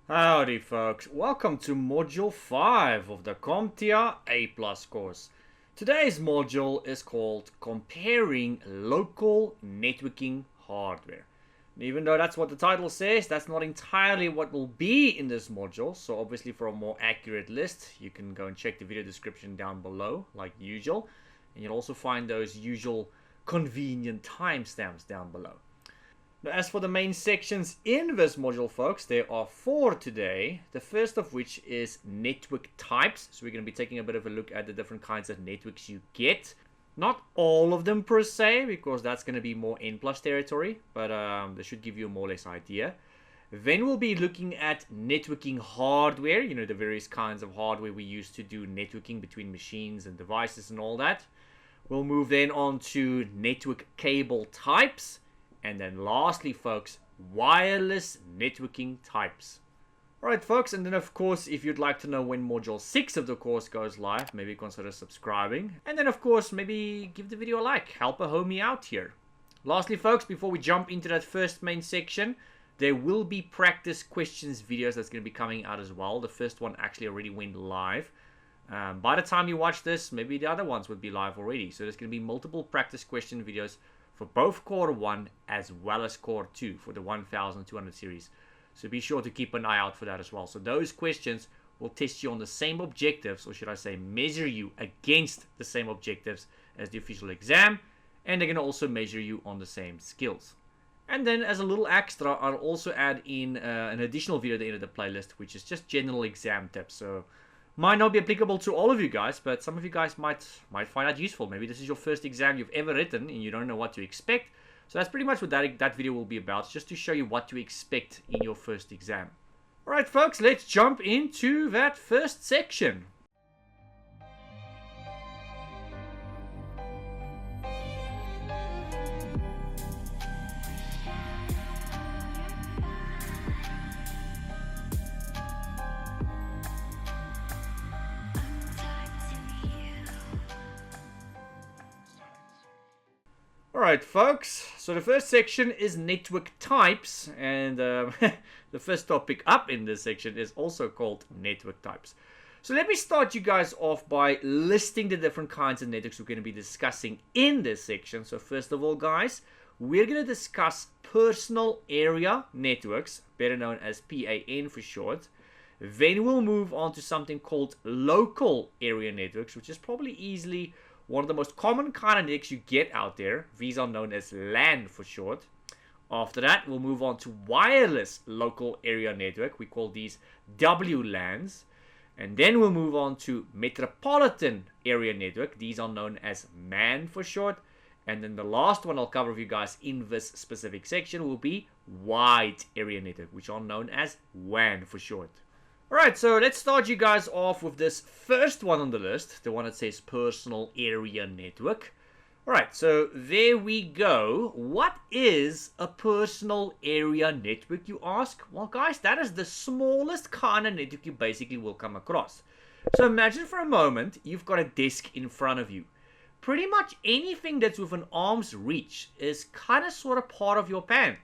Howdy folks, welcome to Module 5 of the CompTIA A+ course. Today's module is called Comparing Local Networking Hardware. And even though that's what the title says, that's not entirely what will be in this module. So obviously for a more accurate list, you can go and check the video description down below like usual. And you'll also find those usual convenient timestamps down below. Now, as for the main sections in this module, folks, there are 4 today. The first of which is network types. So we're going to be taking a bit of a look at the different kinds of networks you get. Not all of them per se, because that's going to be more N+ territory, but they should give you a more or less idea. Then we'll be looking at networking hardware, the various kinds of hardware we use to do networking between machines and devices and all that. We'll move then on to network cable types. And then lastly, folks, wireless networking types. Alright folks, and then of course, if you'd like to know when Module 6 of the course goes live, maybe consider subscribing. And then of course, maybe give the video a like, help a homie out here. Lastly folks, before we jump into that first main section, there will be practice questions videos that's going to be coming out as well. The first one actually already went live. By the time you watch this, maybe the other ones would be live already. So there's going to be multiple practice question videos for both Core 1 as well as Core 2 for the 1200 series. So be sure to keep an eye out for that as well. So those questions will test you on the same objectives, or should I say measure you against the same objectives as the official exam, and they're going to also measure you on the same skills. And then as a little extra, I'll also add in an additional video at the end of the playlist, which is just general exam tips. So might not be applicable to all of you guys, but some of you guys might find that useful. Maybe this is your first exam you've ever written and you don't know what to expect. So that's pretty much what that video will be about, just to show you what to expect in your first exam. Alright folks, let's jump into that first section. Alright folks, so the first section is network types, and the first topic up in this section is also called network types. So let me start you guys off by listing the different kinds of networks we're going to be discussing in this section. So first of all guys, we're going to discuss personal area networks, better known as PAN for short. Then we'll move on to something called local area networks, which is probably easily one of the most common kind of networks you get out there. These are known as LAN for short. After that, we'll move on to wireless local area network. We call these WLANs. And then we'll move on to Metropolitan area network. These are known as MAN for short. And then the last one I'll cover with you guys in this specific section will be wide area network, which are known as WAN for short. Alright, so let's start you guys off with this first one on the list, the one that says personal area network. Alright, so there we go. What is a personal area network, you ask? Well guys, that is the smallest kind of network you basically will come across. So imagine for a moment, you've got a desk in front of you. Pretty much anything that's within arm's reach is kind of sort of part of your PAN.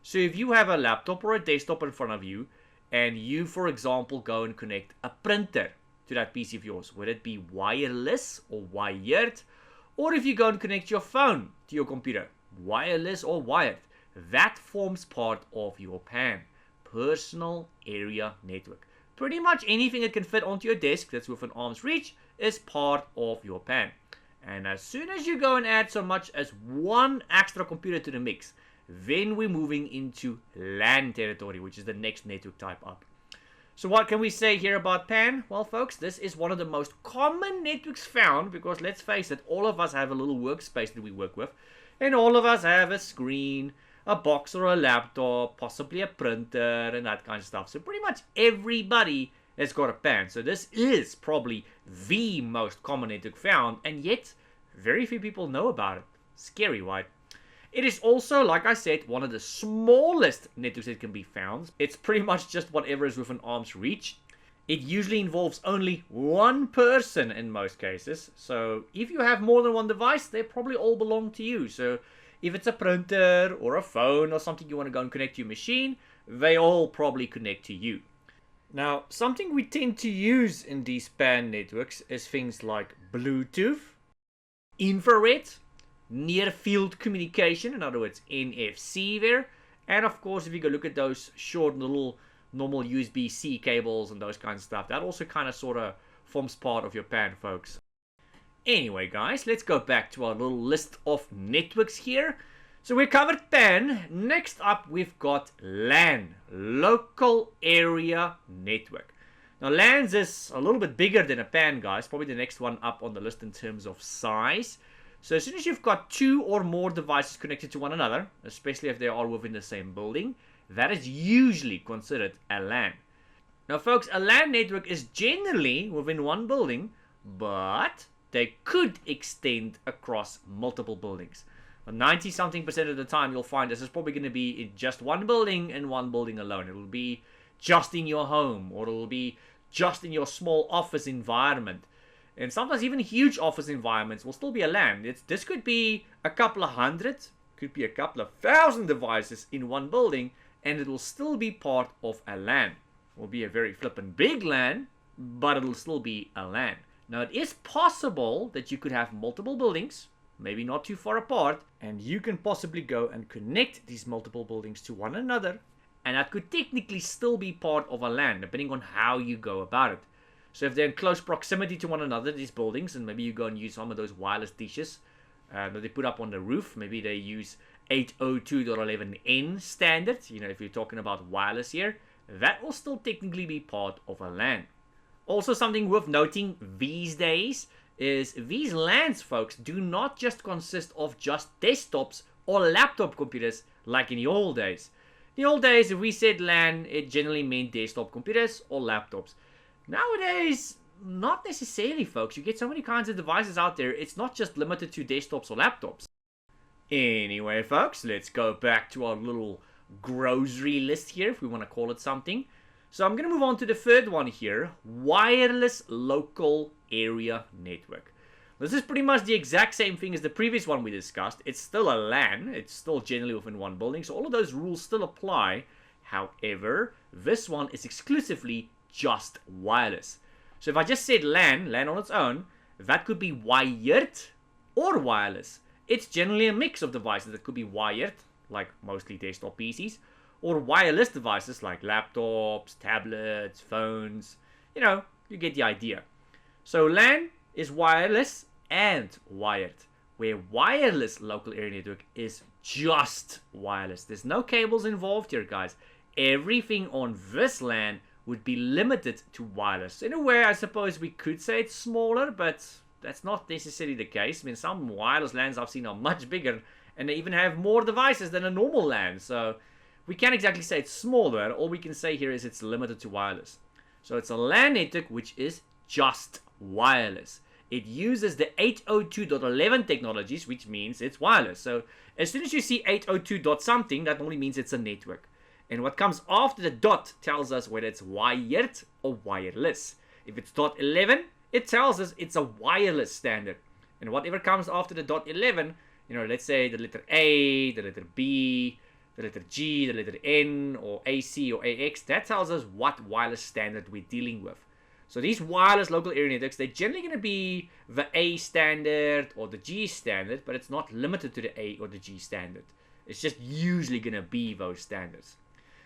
So if you have a laptop or a desktop in front of you, and you, for example, go and connect a printer to that PC of yours, would it be wireless or wired? Or if you go and connect your phone to your computer, wireless or wired, that forms part of your PAN, personal area network. Pretty much anything that can fit onto your desk that's within arm's reach is part of your PAN. And as soon as you go and add so much as one extra computer to the mix, then we're moving into LAN territory, which is the next network type up. So what can we say here about PAN? Well, folks, this is one of the most common networks found because, let's face it, all of us have a little workspace that we work with. And all of us have a screen, a box or a laptop, possibly a printer and that kind of stuff. So pretty much everybody has got a PAN. So this is probably the most common network found, and yet very few people know about it. Scary, right? It is also, like I said, one of the smallest networks that can be found. It's pretty much just whatever is within arm's reach. It usually involves only one person in most cases. So if you have more than one device, they probably all belong to you. So if it's a printer or a phone or something you want to go and connect to your machine, they all probably connect to you. Now, something we tend to use in these PAN networks is things like Bluetooth, infrared, near field communication, in other words NFC there, and of course if you go look at those short little normal USB-C cables and those kinds of stuff, that also kind of sort of forms part of your PAN, folks. Anyway guys, let's go back to our little list of networks here. So we covered PAN. Next up we've got LAN, local area network. Now LANs is a little bit bigger than a PAN, guys, probably the next one up on the list in terms of size. So as soon as you've got two or more devices connected to one another, especially if they are within the same building, that is usually considered a LAN. Now folks, a LAN network is generally within one building, but they could extend across multiple buildings. 90-something% of the time you'll find this is probably going to be in just one building and one building alone. It'll be just in your home, or it'll be just in your small office environment. And sometimes even huge office environments will still be a LAN. This could be a couple of hundred, could be a couple of thousand devices in one building, and it will still be part of a LAN. It will be a very flippin' big LAN, but it'll still be a LAN. Now it is possible that you could have multiple buildings, maybe not too far apart, and you can possibly go and connect these multiple buildings to one another, and that could technically still be part of a LAN, depending on how you go about it. So if they're in close proximity to one another, these buildings, and maybe you go and use some of those wireless dishes that they put up on the roof, maybe they use 802.11n standard, if you're talking about wireless here, that will still technically be part of a LAN. Also something worth noting these days is these LANs, folks, do not just consist of just desktops or laptop computers like in the old days. In the old days, if we said LAN, it generally meant desktop computers or laptops. Nowadays, not necessarily, folks. You get so many kinds of devices out there, it's not just limited to desktops or laptops. Anyway, folks, let's go back to our little grocery list here, if we want to call it something. So I'm going to move on to the third one here, wireless local area network. This is pretty much the exact same thing as the previous one we discussed. It's still a LAN, it's still generally within one building, so all of those rules still apply. However, this one is exclusively just wireless. So if I just said LAN on its own, that could be wired or wireless. It's generally a mix of devices that could be wired, like mostly desktop PCs, or wireless devices like laptops, tablets, phones. You get the idea. So LAN is wireless and wired, where wireless local area network is just wireless. There's no cables involved here, guys. Everything on this LAN would be limited to wireless. In a way, I suppose we could say it's smaller, but that's not necessarily the case. I mean, some wireless LANs I've seen are much bigger, and they even have more devices than a normal LAN. So we can't exactly say it's smaller. All we can say here is it's limited to wireless. So it's a LAN network which is just wireless. It uses the 802.11 technologies, which means it's wireless. So as soon as you see 802. something, that only means it's a network. And what comes after the dot tells us whether it's wired or wireless. If it's .11, it tells us it's a wireless standard. And whatever comes after the .11, let's say the letter A, the letter B, the letter G, the letter N, or AC or AX, that tells us what wireless standard we're dealing with. So these wireless local area networks, they're generally going to be the A standard or the G standard, but it's not limited to the A or the G standard. It's just usually going to be those standards.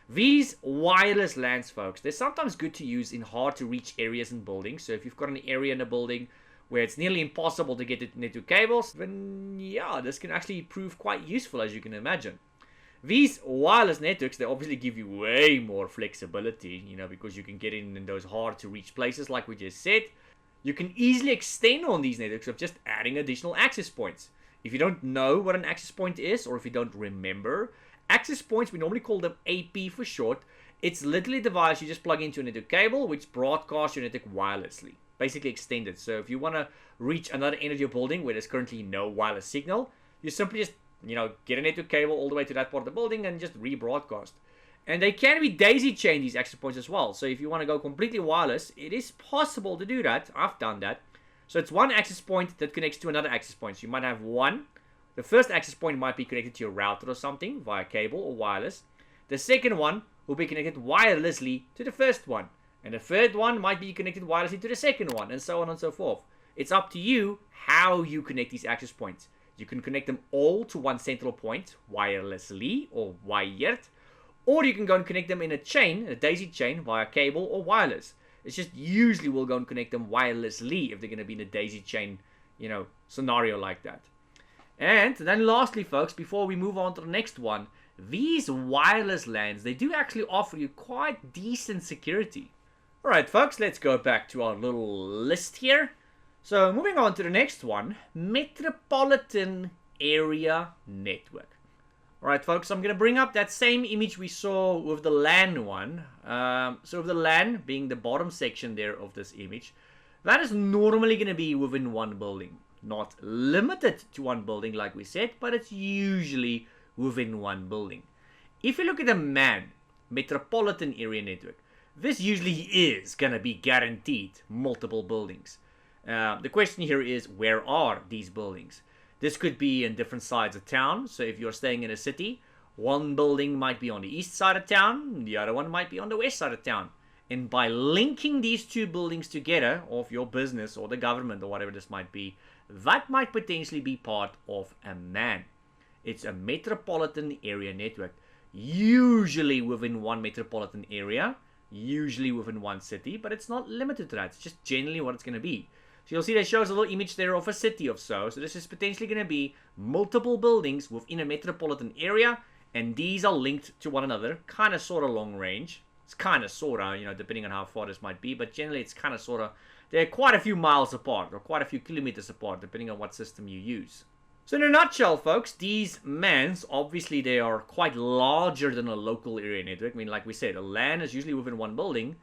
These wireless LANs, folks, they're sometimes good to use in hard to reach areas in buildings. So if you've got an area in a building where it's nearly impossible to get it network cables, then yeah, this can actually prove quite useful, as you can imagine. These wireless networks, they obviously give you way more flexibility, because you can get in those hard to reach places like we just said. You can easily extend on these networks of just adding additional access points. If you don't know what an access point is, or if you don't remember, access points, we normally call them AP for short. It's literally a device you just plug into a network cable which broadcasts your network wirelessly, basically extended. So if you want to reach another end of your building where there's currently no wireless signal, you simply just get a network cable all the way to that part of the building and just rebroadcast. And they can be daisy chain, these access points as well. So if you want to go completely wireless, it is possible to do that. I've done that. So it's one access point that connects to another access point. So you might have one. The first access point might be connected to your router or something via cable or wireless. The second one will be connected wirelessly to the first one. And the third one might be connected wirelessly to the second one, and so on and so forth. It's up to you how you connect these access points. You can connect them all to one central point, wirelessly or wired, or you can go and connect them in a chain, a daisy chain, via cable or wireless. It's just usually we'll go and connect them wirelessly if they're going to be in a daisy chain, scenario like that. And then lastly, folks, before we move on to the next one, these wireless LANs, they do actually offer you quite decent security. Alright, folks, let's go back to our little list here. So, moving on to the next one, Metropolitan Area Network. Alright, folks, I'm going to bring up that same image we saw with the LAN one. So, with the LAN being the bottom section there of this image, that is normally going to be within one building. Not limited to one building, like we said, but it's usually within one building. If you look at the MAN, Metropolitan Area Network, this usually is going to be guaranteed multiple buildings. The question here is, where are these buildings? This could be in different sides of town. So if you're staying in a city, one building might be on the east side of town, the other one might be on the west side of town. And by linking these two buildings together, of your business or the government or whatever this might be, that might potentially be part of a MAN. It's a Metropolitan Area Network, usually within one metropolitan area, usually within one city, but it's not limited to that. It's just generally what it's going to be. So you'll see that shows a little image there of a city or so. So this is potentially going to be multiple buildings within a metropolitan area, and these are linked to one another, kind of sort of long range. It's kind of sort of, depending on how far this might be, but generally it's kind of sort of, they're quite a few miles apart or quite a few kilometers apart, depending on what system you use. So in a nutshell, folks, these MANs, obviously they are quite larger than a local area network. I mean, like we said, a LAN is usually within one building,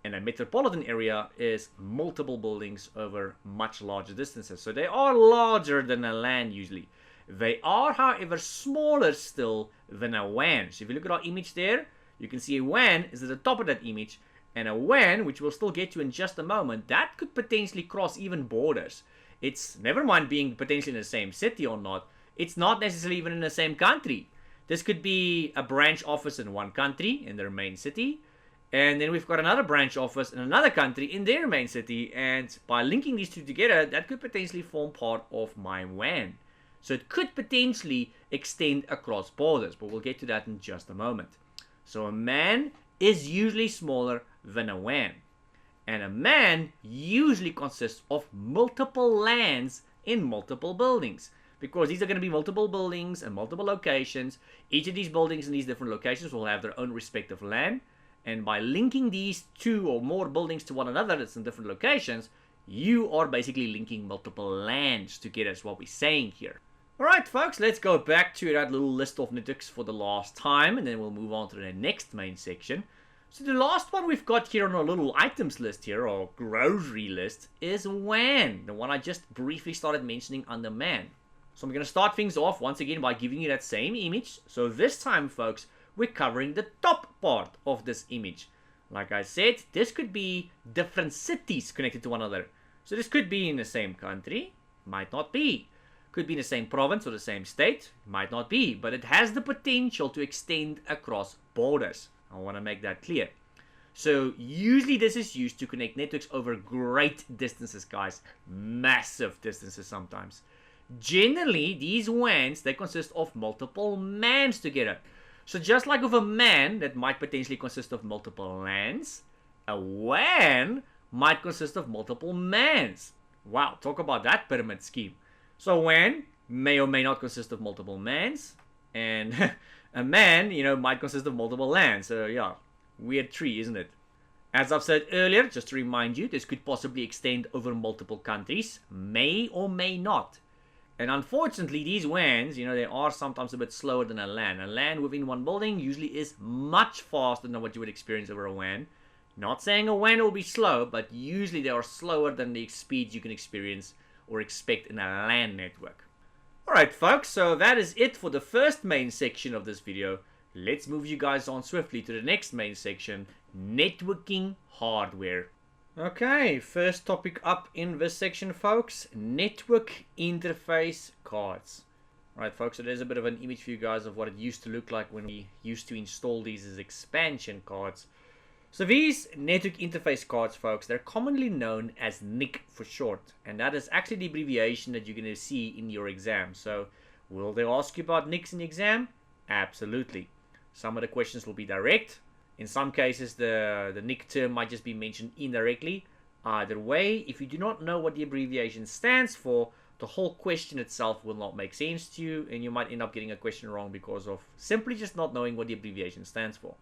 and a metropolitan area is multiple buildings over much larger distances. So they are larger than a LAN usually. They are, however, smaller still than a WAN. So if you look at our image there, you can see a WAN is at the top of that image, and a WAN, which we'll still get to in just a moment, that could potentially cross even borders. It's, never mind being potentially in the same city or not, it's not necessarily even in the same country. This could be a branch office in one country, in their main city, and then we've got another branch office in another country in their main city, and by linking these two together, that could potentially form part of my WAN. So it could potentially extend across borders, but we'll get to that in just a moment. So a MAN is usually smaller than a WAN. And a MAN usually consists of multiple LANs in multiple buildings. Because these are going to be multiple buildings and multiple locations. Each of these buildings in these different locations will have their own respective LAN. And by linking these two or more buildings to one another that's in different locations, you are basically linking multiple LANs together, is what we're saying here. Alright folks, let's go back to that little list of networks for the last time, and then we'll move on to the next main section. So the last one we've got here on our little items list here, or grocery list, is WAN, the one I just briefly started mentioning under MAN. So I'm going to start things off once again by giving you that same image. So this time folks, we're covering the top part of this image. Like I said, this could be different cities connected to one another. So this could be in the same country, might not be. Could be in the same province or the same state, might not be, but it has the potential to extend across borders. I want to make that clear. So usually this is used to connect networks over great distances, guys. Massive distances sometimes. Generally, these WANs, they consist of multiple MANs together. So just like with a MAN that might potentially consist of multiple LANs, a WAN might consist of multiple MANs. Wow, talk about that pyramid scheme. So WAN may or may not consist of multiple MANs, and a MAN, might consist of multiple LANs. So yeah, weird tree, isn't it? As I've said earlier, just to remind you, this could possibly extend over multiple countries, may or may not. And unfortunately, these WANs, they are sometimes a bit slower than a LAN. A LAN within one building usually is much faster than what you would experience over a WAN. Not saying a WAN will be slow, but usually they are slower than the speeds you can experience or expect in a LAN network. Alright folks, so that is it for the first main section of this video. Let's move you guys on swiftly to the next main section, networking hardware. Okay, first topic up in this section folks, network interface cards. Alright folks, so there's a bit of an image for you guys of what it used to look like when we used to install these as expansion cards. So these network interface cards, folks, they're commonly known as NIC for short, and that is actually the abbreviation that you're going to see in your exam. So will they ask you about NICs in the exam? Absolutely. Some of the questions will be direct. In some cases, the NIC term might just be mentioned indirectly. Either way, if you do not know what the abbreviation stands for, the whole question itself will not make sense to you, and you might end up getting a question wrong because of simply just not knowing what the abbreviation stands for.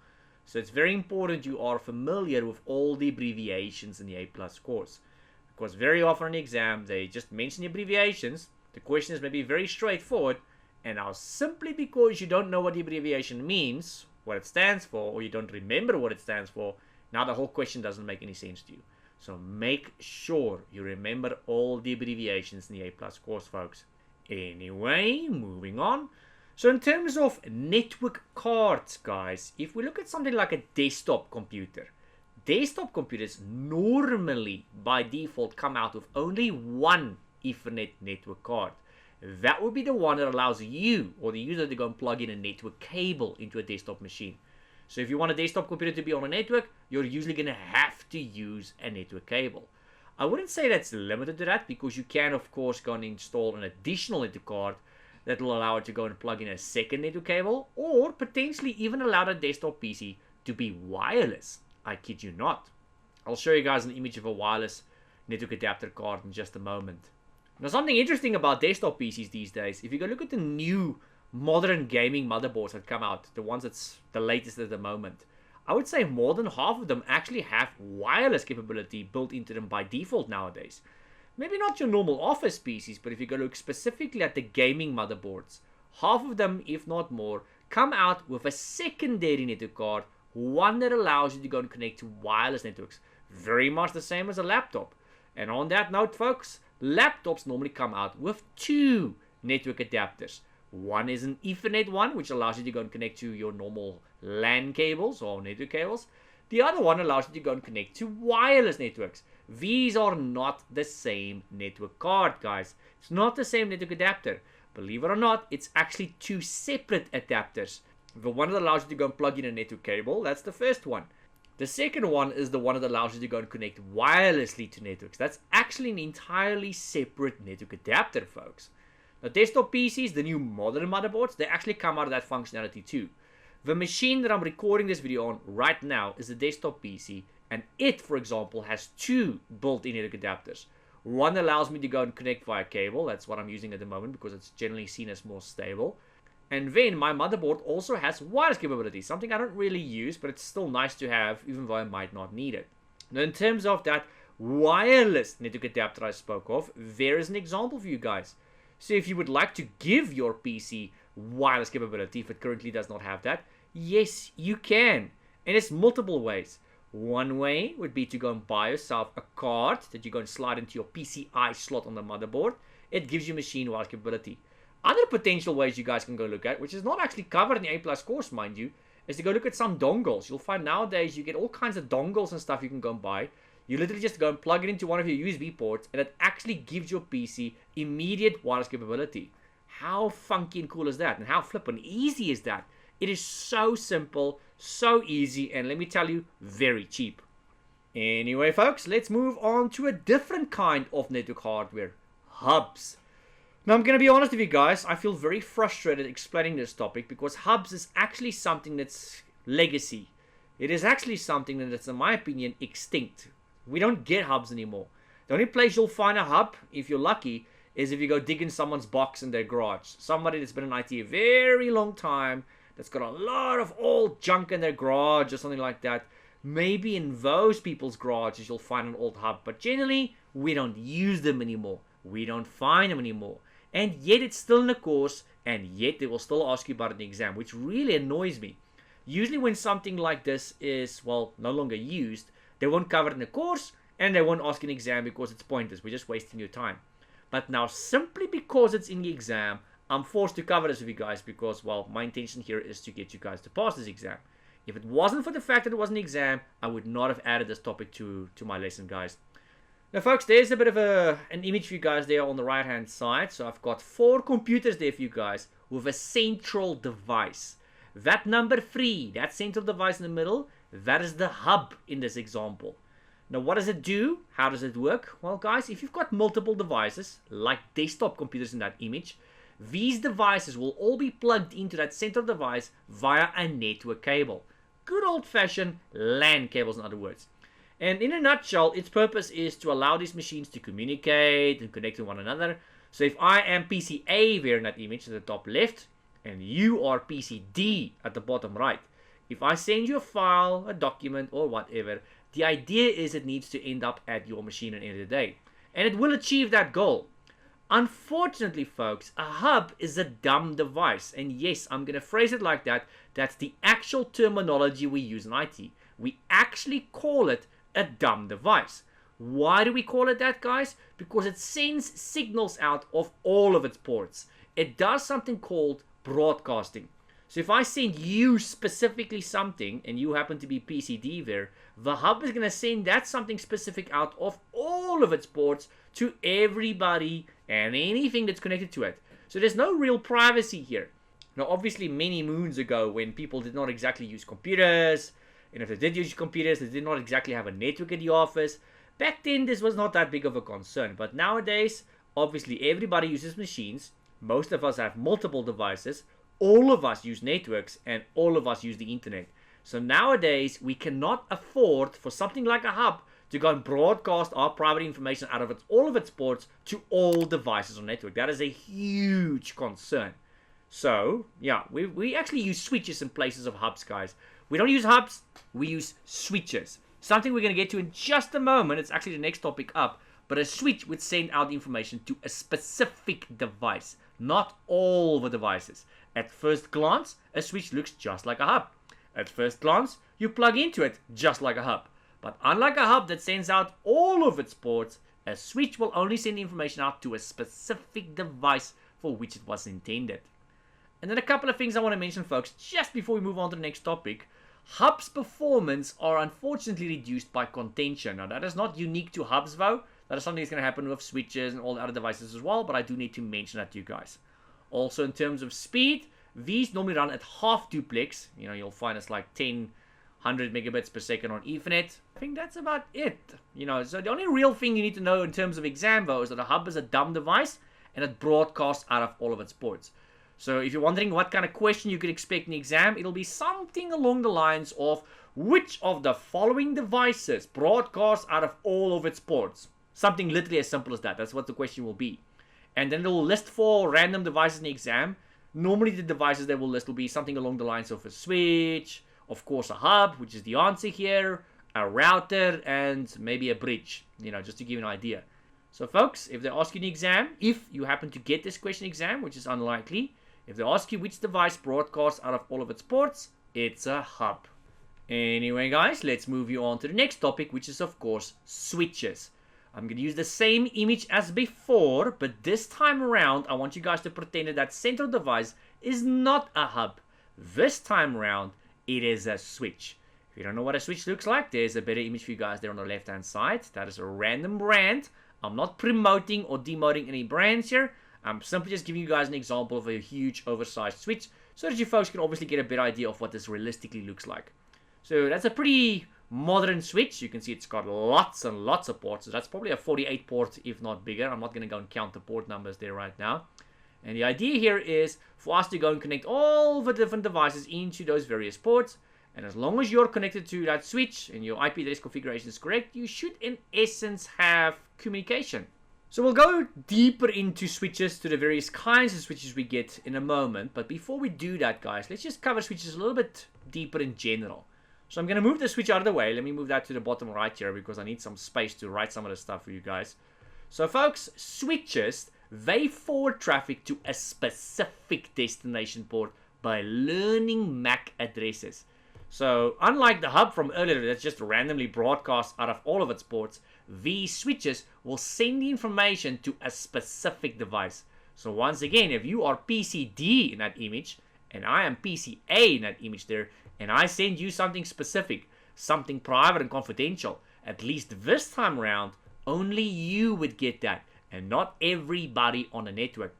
So it's very important you are familiar with all the abbreviations in the A+ course, because very often in the exam they just mention the abbreviations. The question is maybe very straightforward, and now simply because you don't know what the abbreviation means, what it stands for, or you don't remember what it stands for, now the whole question doesn't make any sense to you. So make sure you remember all the abbreviations in the A+ course, folks. Anyway, moving on. So in terms of network cards, guys, if we look at something like a desktop computers normally by default come out with only one Ethernet network card. That would be the one that allows you or the user to go and plug in a network cable into a desktop machine. So if you want a desktop computer to be on a network, you're usually going to have to use a network cable. I wouldn't say that's limited to that, because you can of course go and install an additional network card that will allow it to go and plug in a second network cable, or potentially even allow the desktop PC to be wireless. I kid you not. I'll show you guys an image of a wireless network adapter card in just a moment. Now, something interesting about desktop PCs these days, if you go look at the new modern gaming motherboards that come out, the ones that's the latest at the moment, I would say more than half of them actually have wireless capability built into them by default nowadays. Maybe not your normal office PCs, but if you go look specifically at the gaming motherboards, half of them, if not more, come out with a secondary network card, one that allows you to go and connect to wireless networks. Very much the same as a laptop. And on that note, folks, laptops normally come out with two network adapters. One is an Ethernet one, which allows you to go and connect to your normal LAN cables or network cables. The other one allows you to go and connect to wireless networks. These are not the same network card, guys. It's not the same network adapter. Believe it or not, it's actually two separate adapters. The one that allows you to go and plug in a network cable, that's the first one. The second one is the one that allows you to go and connect wirelessly to networks. That's actually an entirely separate network adapter, folks. Now, desktop PCs, the new modern motherboards, they actually come out of that functionality too. The machine that I'm recording this video on right now is a desktop PC, and it, for example, has two built-in network adapters. One allows me to go and connect via cable. That's what I'm using at the moment because it's generally seen as more stable. And then my motherboard also has wireless capability, something I don't really use, but it's still nice to have, even though I might not need it. Now, in terms of that wireless network adapter I spoke of, there is an example for you guys. So if you would like to give your PC wireless capability, if it currently does not have that, yes, you can. And it's multiple ways. One way would be to go and buy yourself a card that you go and slide into your PCI slot on the motherboard. It gives you machine wireless capability. Other potential ways you guys can go look at, which is not actually covered in the A+ course, mind you, is to go look at some dongles. You'll find nowadays you get all kinds of dongles and stuff you can go and buy. You literally just go and plug it into one of your USB ports, and it actually gives your PC immediate wireless capability. How funky and cool is that? And how flippin' easy is that? It is so simple, so easy, and let me tell you, very cheap. Anyway, folks, let's move on to a different kind of network hardware. Hubs. Now, I'm going to be honest with you guys, I feel very frustrated explaining this topic because hubs is actually something that's legacy. It is actually something that's, in my opinion, extinct. We don't get hubs anymore. The only place you'll find a hub, if you're lucky, is if you go dig in someone's box in their garage. Somebody that's been in IT a very long time, that's got a lot of old junk in their garage or something like that. Maybe in those people's garages you'll find an old hub, but generally we don't use them anymore. We don't find them anymore. And yet it's still in the course, and yet they will still ask you about it in the exam, which really annoys me. Usually when something like this is, well, no longer used, they won't cover it in the course, and they won't ask an exam because it's pointless. We're just wasting your time. But now, simply because it's in the exam, I'm forced to cover this with you guys because, well, my intention here is to get you guys to pass this exam. If it wasn't for the fact that it was an exam, I would not have added this topic to my lesson, guys. Now, folks, there's a bit of an image for you guys there on the right-hand side. So I've got 4 computers there for you guys with a central device. That number 3, that central device in the middle, That is the hub in this example. Now, what does it do? How does it work? Well, guys, if you've got multiple devices, like desktop computers in that image, these devices will all be plugged into that central device via a network cable. Good old-fashioned LAN cables, in other words. And in a nutshell, its purpose is to allow these machines to communicate and connect to one another. So if I am PC A there in that image at the top left, and you are PC D at the bottom right, if I send you a file, a document, or whatever, the idea is it needs to end up at your machine at the end of the day. And it will achieve that goal. Unfortunately, folks, a hub is a dumb device. And yes, I'm going to phrase it like that. That's the actual terminology we use in IT. We actually call it a dumb device. Why do we call it that, guys? Because it sends signals out of all of its ports. It does something called broadcasting. So if I send you specifically something, and you happen to be PCD there, the hub is going to send that something specific out of all of its ports to everybody and anything that's connected to it. So there's no real privacy here. Now, obviously, many moons ago, when people did not exactly use computers, and if they did use computers, they did not exactly have a network in the office. Back then, this was not that big of a concern. But nowadays, obviously, everybody uses machines. Most of us have multiple devices. All of us use networks, and all of us use the internet. So nowadays, we cannot afford for something like a hub to go and broadcast our private information out of all of its ports to all devices on network. That is a huge concern. So, yeah, we actually use switches in places of hubs, guys. We don't use hubs, we use switches. Something we're going to get to in just a moment. It's actually the next topic up. But a switch would send out the information to a specific device, not all the devices. At first glance, a switch looks just like a hub. At first glance, you plug into it just like a hub. But unlike a hub that sends out all of its ports, a switch will only send information out to a specific device for which it was intended. And then a couple of things I want to mention, folks, just before we move on to the next topic. Hubs' performance are unfortunately reduced by contention. Now, that is not unique to hubs, though. That is something that's going to happen with switches and all the other devices as well, but I do need to mention that to you guys. Also, in terms of speed, these normally run at half duplex. You know, you'll find it's like 100 megabits per second on Ethernet. I think that's about it. You know, so the only real thing you need to know in terms of exam, though, is that a hub is a dumb device and it broadcasts out of all of its ports. So if you're wondering what kind of question you could expect in the exam, it'll be something along the lines of which of the following devices broadcasts out of all of its ports. Something literally as simple as that. That's what the question will be. And then it'll list 4 random devices in the exam. Normally the devices they will list will be something along the lines of a switch, of course a hub, which is the answer here, a router, and maybe a bridge, you know, just to give you an idea. So folks, if they ask you in the exam, if you happen to get this question exam, which is unlikely, if they ask you which device broadcasts out of all of its ports, it's a hub. Anyway guys, let's move you on to the next topic, which is of course switches. I'm going to use the same image as before, but this time around, I want you guys to pretend that that central device is not a hub. This time around, it is a switch. If you don't know what a switch looks like, there's a better image for you guys there on the left-hand side. That is a random brand. I'm not promoting or demoting any brands here. I'm simply just giving you guys an example of a huge oversized switch so that you folks can obviously get a better idea of what this realistically looks like. So that's a pretty modern switch. You can see it's got lots and lots of ports. So that's probably a 48 port, if not bigger. I'm not going to go and count the port numbers there right now. And the idea here is for us to go and connect all the different devices into those various ports. And as long as you're connected to that switch and your IP address configuration is correct, you should in essence have communication. So we'll go deeper into switches, to the various kinds of switches we get in a moment. But before we do that, guys, let's just cover switches a little bit deeper in general. So I'm going to move the switch out of the way. Let me move that to the bottom right here because I need some space to write some of the stuff for you guys. So folks, switches, they forward traffic to a specific destination port by learning MAC addresses. So unlike the hub from earlier that's just randomly broadcast out of all of its ports, these switches will send the information to a specific device. So once again, if you are PCD in that image, and I am PCA in that image there, and I send you something specific, something private and confidential, at least this time around, only you would get that, and not everybody on the network.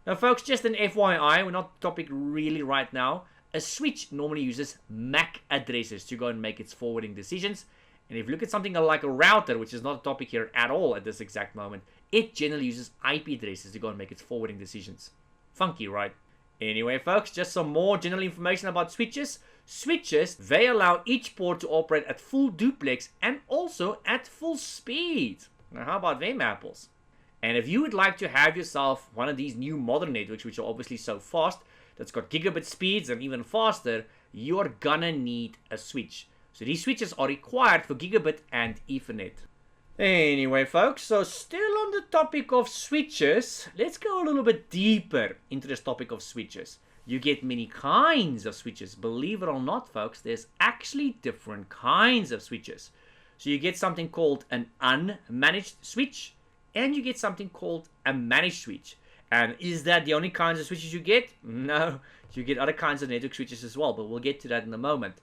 Now folks, just an FYI, we're not topic really right now. a switch normally uses MAC addresses to go and make its forwarding decisions. And if you look at something like a router, which is not a topic here at all at this exact moment, it generally uses IP addresses to go and make its forwarding decisions. Funky, right? Anyway, folks, just some more general information about switches. Switches, they allow each port to operate at full duplex and also at full speed. Now, how about them apples? And if you would like to have yourself one of these new modern networks, which are obviously so fast, that's got gigabit speeds and even faster, you're gonna need a switch. So these switches are required for gigabit and Ethernet. Anyway, folks, so still on the topic of switches, let's go a little bit deeper into this topic of switches. You get many kinds of switches. Believe it or not, folks, there's actually different kinds of switches. So you get something called an unmanaged switch, and you get something called a managed switch. And is that the only kinds of switches you get? No, you get other kinds of network switches as well, but we'll get to that in a moment.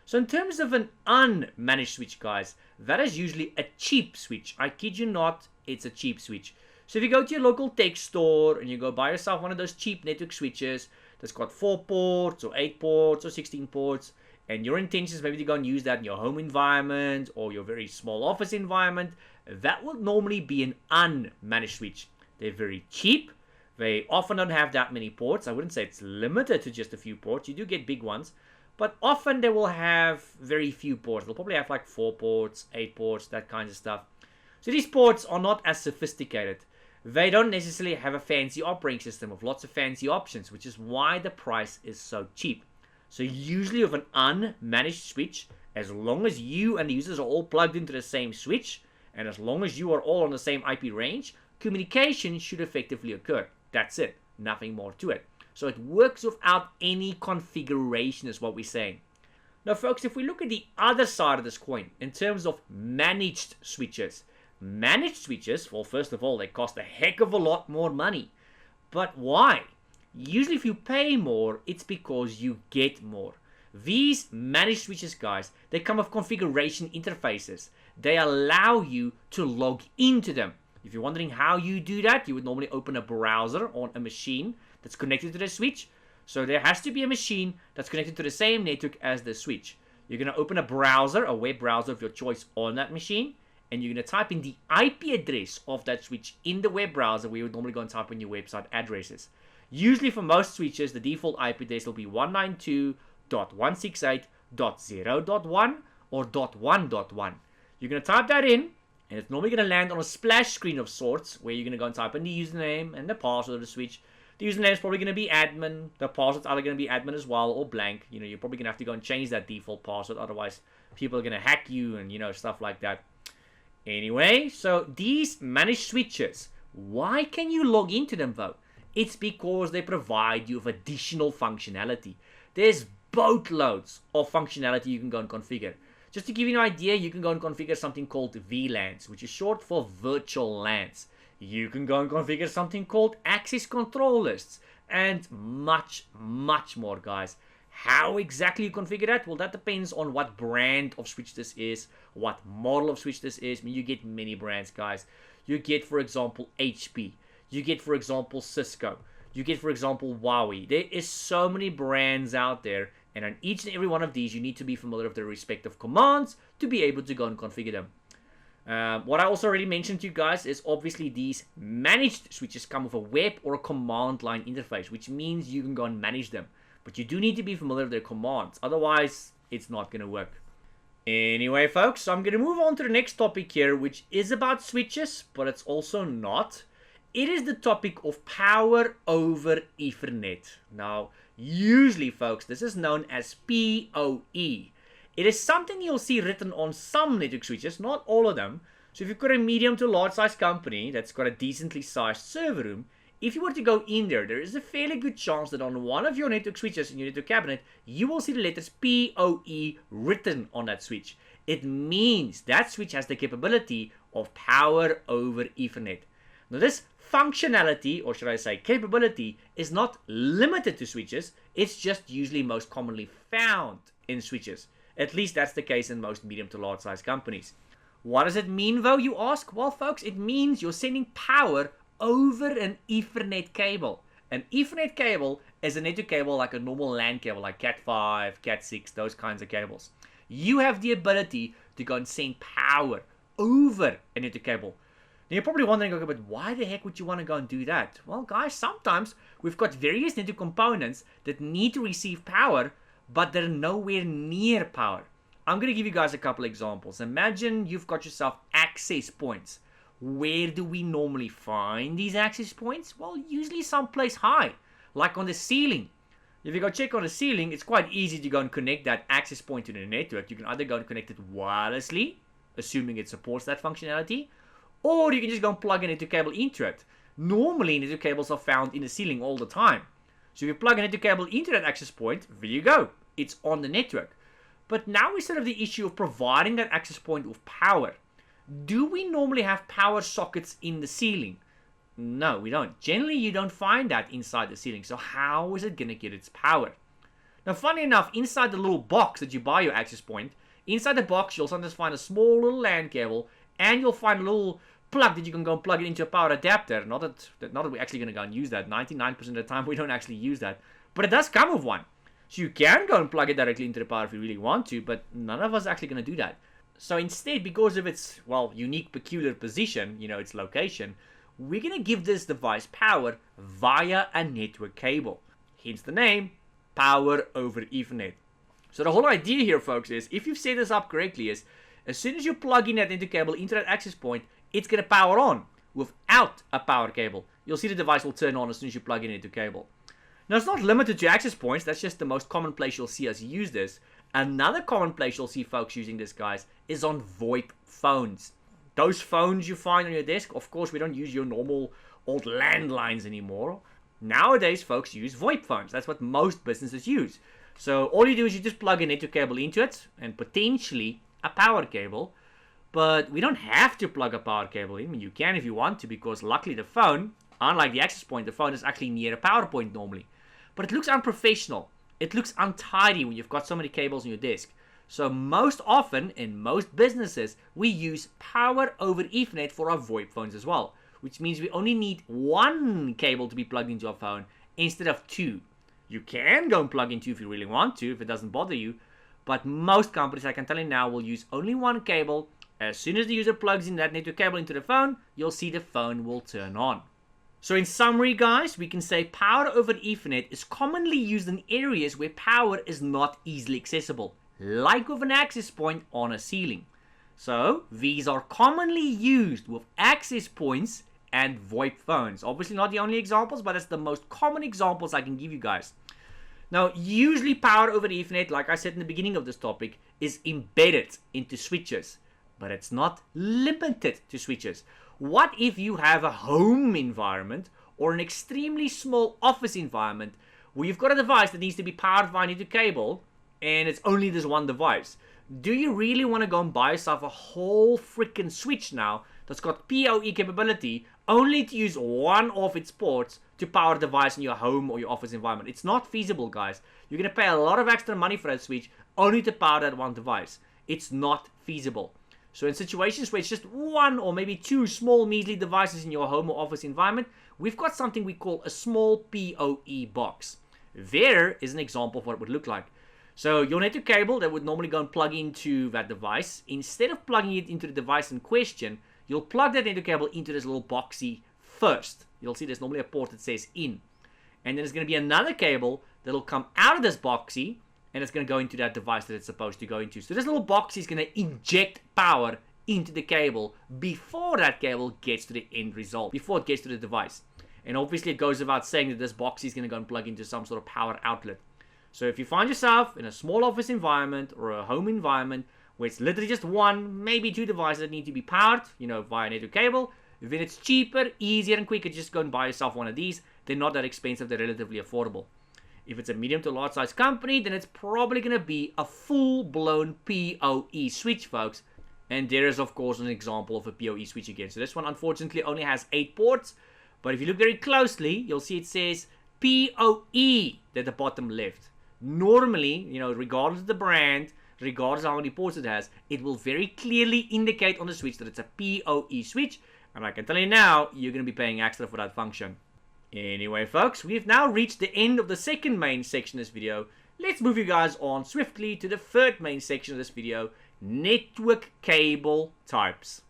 So in terms of an unmanaged switch, guys, that is usually a cheap switch. I kid you not, it's a cheap switch. So if you go to your local tech store and you go buy yourself one of those cheap network switches that's got 4 ports or 8 ports or 16 ports, and your intention is maybe to go and use that in your home environment or your very small office environment, that will normally be an unmanaged switch. They're very cheap. They often don't have that many ports. I wouldn't say it's limited to just a few ports. You do get big ones. But often they will have very few ports. They'll probably have like 4 ports, 8 ports, that kind of stuff. So these ports are not as sophisticated. They don't necessarily have a fancy operating system with lots of fancy options, which is why the price is so cheap. So usually with an unmanaged switch, as long as you and the users are all plugged into the same switch, and as long as you are all on the same IP range, communication should effectively occur. That's it. Nothing more to it. So it works without any configuration is what we're saying. Now, folks, if we look at the other side of this coin, in terms of managed switches, well, first of all, they cost a heck of a lot more money. But why? Usually if you pay more, it's because you get more. These managed switches, guys, they come with configuration interfaces. They allow you to log into them. If you're wondering how you do that, you would normally open a browser on a machine that's connected to the switch. So there has to be a machine that's connected to the same network as the switch. You're going to open a browser, a web browser of your choice on that machine, and you're going to type in the IP address of that switch in the web browser where you would normally go and type in your website addresses. Usually for most switches, the default IP address will be 192.168.0.1 or .1.1. You're going to type that in, and it's normally going to land on a splash screen of sorts where you're going to go and type in the username and the password of the switch. The username is probably going to be admin. The password's either going to be admin as well or blank. You know, you're probably going to have to go and change that default password. Otherwise, people are going to hack you and, you know, stuff like that. Anyway, so these managed switches, why can you log into them though? It's because they provide you with additional functionality. There's boatloads of functionality you can go and configure. Just to give you an idea, you can go and configure something called VLANs, which is short for virtual LANs. You can go and configure something called access control lists and much, much more, guys. How exactly you configure that? Well, that depends on what brand of switch this is, what model of switch this is. I mean, you get many brands, guys. You get, for example, HP. You get, for example, Cisco. You get, for example, Huawei. There is so many brands out there, and on each and every one of these, you need to be familiar with their respective commands to be able to go and configure them. What I also already mentioned to you guys is obviously these managed switches come with a web or a command line interface, which means you can go and manage them. But you do need to be familiar with their commands, otherwise it's not going to work. Anyway, folks, so I'm going to move on to the next topic here, which is about switches, but it's also not. It is the topic of power over Ethernet. Now, usually, folks, this is known as PoE. It is something you'll see written on some network switches, not all of them. So if you've got a medium to large size company that's got a decently sized server room, if you were to go in there, there is a fairly good chance that on one of your network switches in your network cabinet, you will see the letters PoE written on that switch. It means that switch has the capability of power over Ethernet. Now this functionality, or should I say capability, is not limited to switches. It's just usually most commonly found in switches. At least that's the case in most medium to large size companies. What does it mean though, you ask? Well, folks, it means you're sending power over an Ethernet cable. An Ethernet cable as a network cable like a normal LAN cable, like Cat5, Cat6, those kinds of cables. You have the ability to go and send power over a network cable. Now you're probably wondering, okay, but why the heck would you want to go and do that? Well, guys, sometimes we've got various network components that need to receive power, but they're nowhere near power. I'm going to give you guys a couple examples. Imagine you've got yourself access points. Where do we normally find these access points? Well, usually someplace high, like on the ceiling. If you go check on the ceiling, it's quite easy to go and connect that access point to the network. You can either go and connect it wirelessly, assuming it supports that functionality, or you can just go and plug a network cable into it. Normally, network cables are found in the ceiling all the time. So if you plug a network cable into that access point, there you go. It's on the network. But now instead of the issue of providing that access point with power, do we normally have power sockets in the ceiling? No, we don't. Generally, you don't find that inside the ceiling. So how is it going to get its power? Now, funny enough, inside the little box that you buy your access point, inside the box, you'll sometimes find a small little LAN cable, and you'll find a little plug that you can go and plug it into a power adapter. Not that we're actually going to go and use that. 99% of the time, we don't actually use that. But it does come with one. So you can go and plug it directly into the power if you really want to, but none of us are actually going to do that. So instead, because of its, well, unique, peculiar position, its location, we're going to give this device power via a network cable. Hence the name, Power over Ethernet. So the whole idea here, folks, is if you've set this up correctly, is as soon as you plug in that network cable into that access point, it's going to power on without a power cable. You'll see the device will turn on as soon as you plug in into cable. Now, it's not limited to access points. That's just the most common place you'll see us use this. Another common place you'll see folks using this, guys, is on VoIP phones. Those phones you find on your desk, of course, we don't use your normal old landlines anymore. Nowadays, folks use VoIP phones. That's what most businesses use. So all you do is you just plug a network cable into it and potentially a power cable. But we don't have to plug a power cable in. I mean, you can if you want to, because luckily the phone, unlike the access point, the phone is actually near a power point normally. But it looks unprofessional. It looks untidy when you've got so many cables on your desk. So most often, in most businesses, we use power over Ethernet for our VoIP phones as well. Which means we only need one cable to be plugged into our phone instead of two. You can go and plug in two if you really want to, if it doesn't bother you. But most companies, I can tell you now, will use only one cable. As soon as the user plugs in that network cable into the phone, you'll see the phone will turn on. So in summary, guys, we can say power over Ethernet is commonly used in areas where power is not easily accessible, like with an access point on a ceiling. So these are commonly used with access points and VoIP phones. Obviously not the only examples, but it's the most common examples I can give you guys. Now, usually power over Ethernet, like I said in the beginning of this topic, is embedded into switches, but it's not limited to switches. What if you have a home environment or an extremely small office environment where you've got a device that needs to be powered via network cable and it's only this one device? Do you really want to go and buy yourself a whole freaking switch now that's got PoE capability only to use one of its ports to power a device in your home or your office environment? It's not feasible, guys. You're going to pay a lot of extra money for that switch only to power that one device. It's not feasible. So in situations where it's just one or maybe two small measly devices in your home or office environment, we've got something we call a small PoE box. There is an example of what it would look like. So your network cable that would normally go and plug into that device, instead of plugging it into the device in question, you'll plug that network cable into this little boxy first. You'll see there's normally a port that says in. And then there's going to be another cable that'll come out of this boxy, and it's going to go into that device that it's supposed to go into. So this little box is going to inject power into the cable before that cable gets to the end result, before it gets to the device. And obviously it goes without saying that this box is going to go and plug into some sort of power outlet. So if you find yourself in a small office environment or a home environment where it's literally just one, maybe two devices that need to be powered, via network cable, then it's cheaper, easier, and quicker. Just go and buy yourself one of these. They're not that expensive. They're relatively affordable. If it's a medium to large size company, then it's probably going to be a full-blown PoE switch, folks. And there is, of course, an example of a PoE switch again. So this one, unfortunately, only has 8 ports. But if you look very closely, you'll see it says PoE at the bottom left. Normally, regardless of the brand, regardless of how many ports it has, it will very clearly indicate on the switch that it's a PoE switch. And I can tell you now, you're going to be paying extra for that function. Anyway, folks, we've now reached the end of the second main section of this video. Let's move you guys on swiftly to the third main section of this video, network cable types.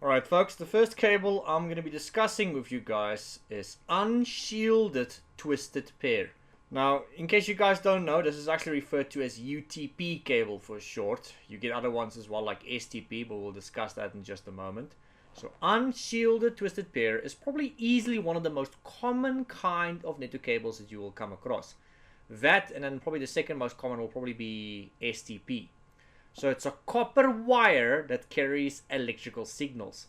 Alright folks, the first cable I'm going to be discussing with you guys is unshielded twisted pair. Now, in case you guys don't know, this is actually referred to as UTP cable for short. You get other ones as well like STP, but we'll discuss that in just a moment. So unshielded twisted pair is probably easily one of the most common kind of network cables that you will come across. That, and then probably the second most common will probably be STP. So it's a copper wire that carries electrical signals.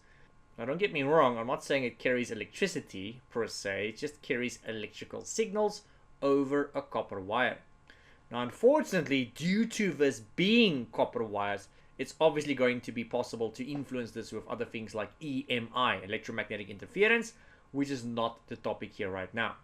Now don't get me wrong, I'm not saying it carries electricity per se, it just carries electrical signals over a copper wire. Now unfortunately, due to this being copper wires, it's obviously going to be possible to influence this with other things like EMI, electromagnetic interference, which is not the topic here right now.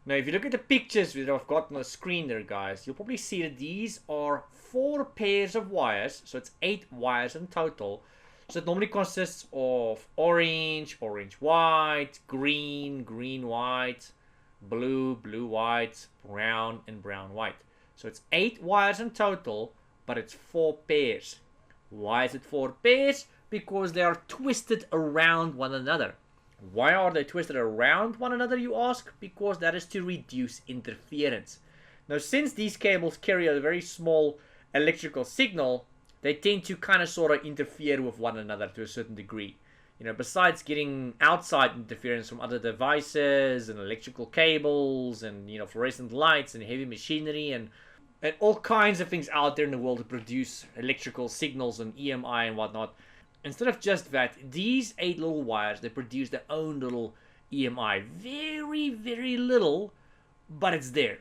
Now if you look at the pictures that I've got on the screen there guys, you'll probably see that these are 4 pairs of wires, so it's 8 wires in total. So it normally consists of orange, orange-white, green, green-white, blue, blue-white, brown, and brown-white. So it's 8 wires in total, but it's 4 pairs. Why is it 4 pairs? Because they are twisted around one another. Why are they twisted around one another, you ask? Because that is to reduce interference. Now, since these cables carry a very small electrical signal, they tend to kind of sort of interfere with one another to a certain degree. You know, besides getting outside interference from other devices and electrical cables and, you know, fluorescent lights and heavy machinery and all kinds of things out there in the world to produce electrical signals and EMI and whatnot. Instead of just that, these 8 little wires, they produce their own little EMI. Very, very little, but it's there.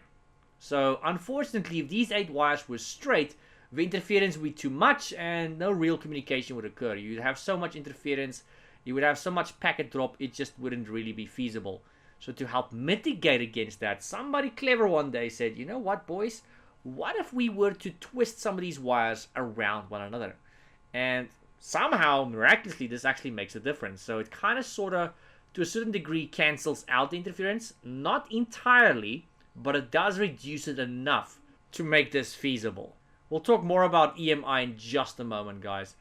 So, unfortunately, if these 8 wires were straight, the interference would be too much and no real communication would occur. You'd have so much interference, you would have so much packet drop, it just wouldn't really be feasible. So to help mitigate against that, somebody clever one day said, you know what, boys? What if we were to twist some of these wires around one another? And somehow, miraculously, this actually makes a difference. So it kind of sort of, to a certain degree, cancels out the interference. Not entirely, but it does reduce it enough to make this feasible. We'll talk more about EMI in just a moment, guys.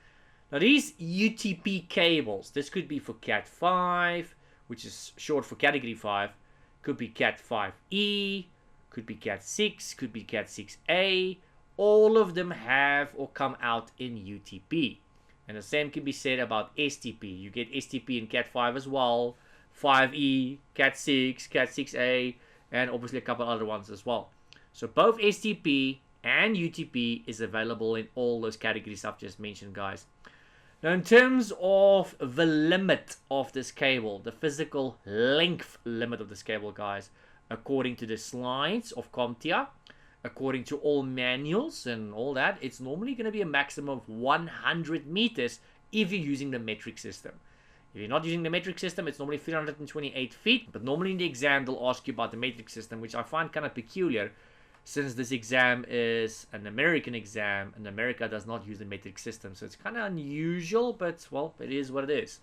Now, these UTP cables, this could be for Cat 5, which is short for Category 5. Could be Cat 5e, could be Cat 6, could be Cat 6a. All of them have or come out in UTP. And the same can be said about STP. You get STP in Cat 5 as well, 5e, Cat 6, Cat 6a, and obviously a couple other ones as well. So both STP and UTP is available in all those categories I've just mentioned, guys. Now, in terms of the limit of this cable, the physical length limit of this cable, guys, according to the slides of CompTIA, according to all manuals and all that, it's normally going to be a maximum of 100 meters if you're using the metric system. If you're not using the metric system, it's normally 328 feet, but normally in the exam, they'll ask you about the metric system, which I find kind of peculiar, since this exam is an American exam, and America does not use the metric system. So it's kind of unusual, but, well, it is what it is.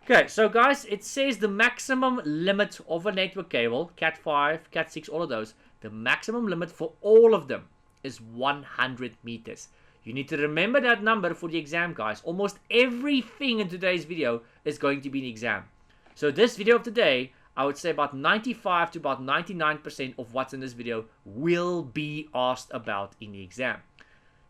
Okay, so guys, it says the maximum limit of a network cable, Cat 5, Cat 6, all of those, the maximum limit for all of them is 100 meters. You need to remember that number for the exam, guys. Almost everything in today's video is going to be an exam. So this video of today, I would say about 95 to about 99% of what's in this video will be asked about in the exam.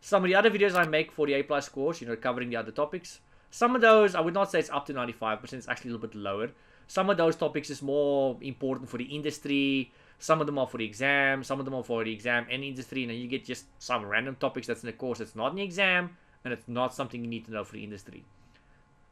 Some of the other videos I make for the A+ course, you know, covering the other topics, some of those, I would not say it's up to 95%, it's actually a little bit lower. Some of those topics is more important for the industry, some of them are for the exam, some of them are for the exam and industry, and then you get just some random topics that's in the course that's not in the exam, and it's not something you need to know for the industry.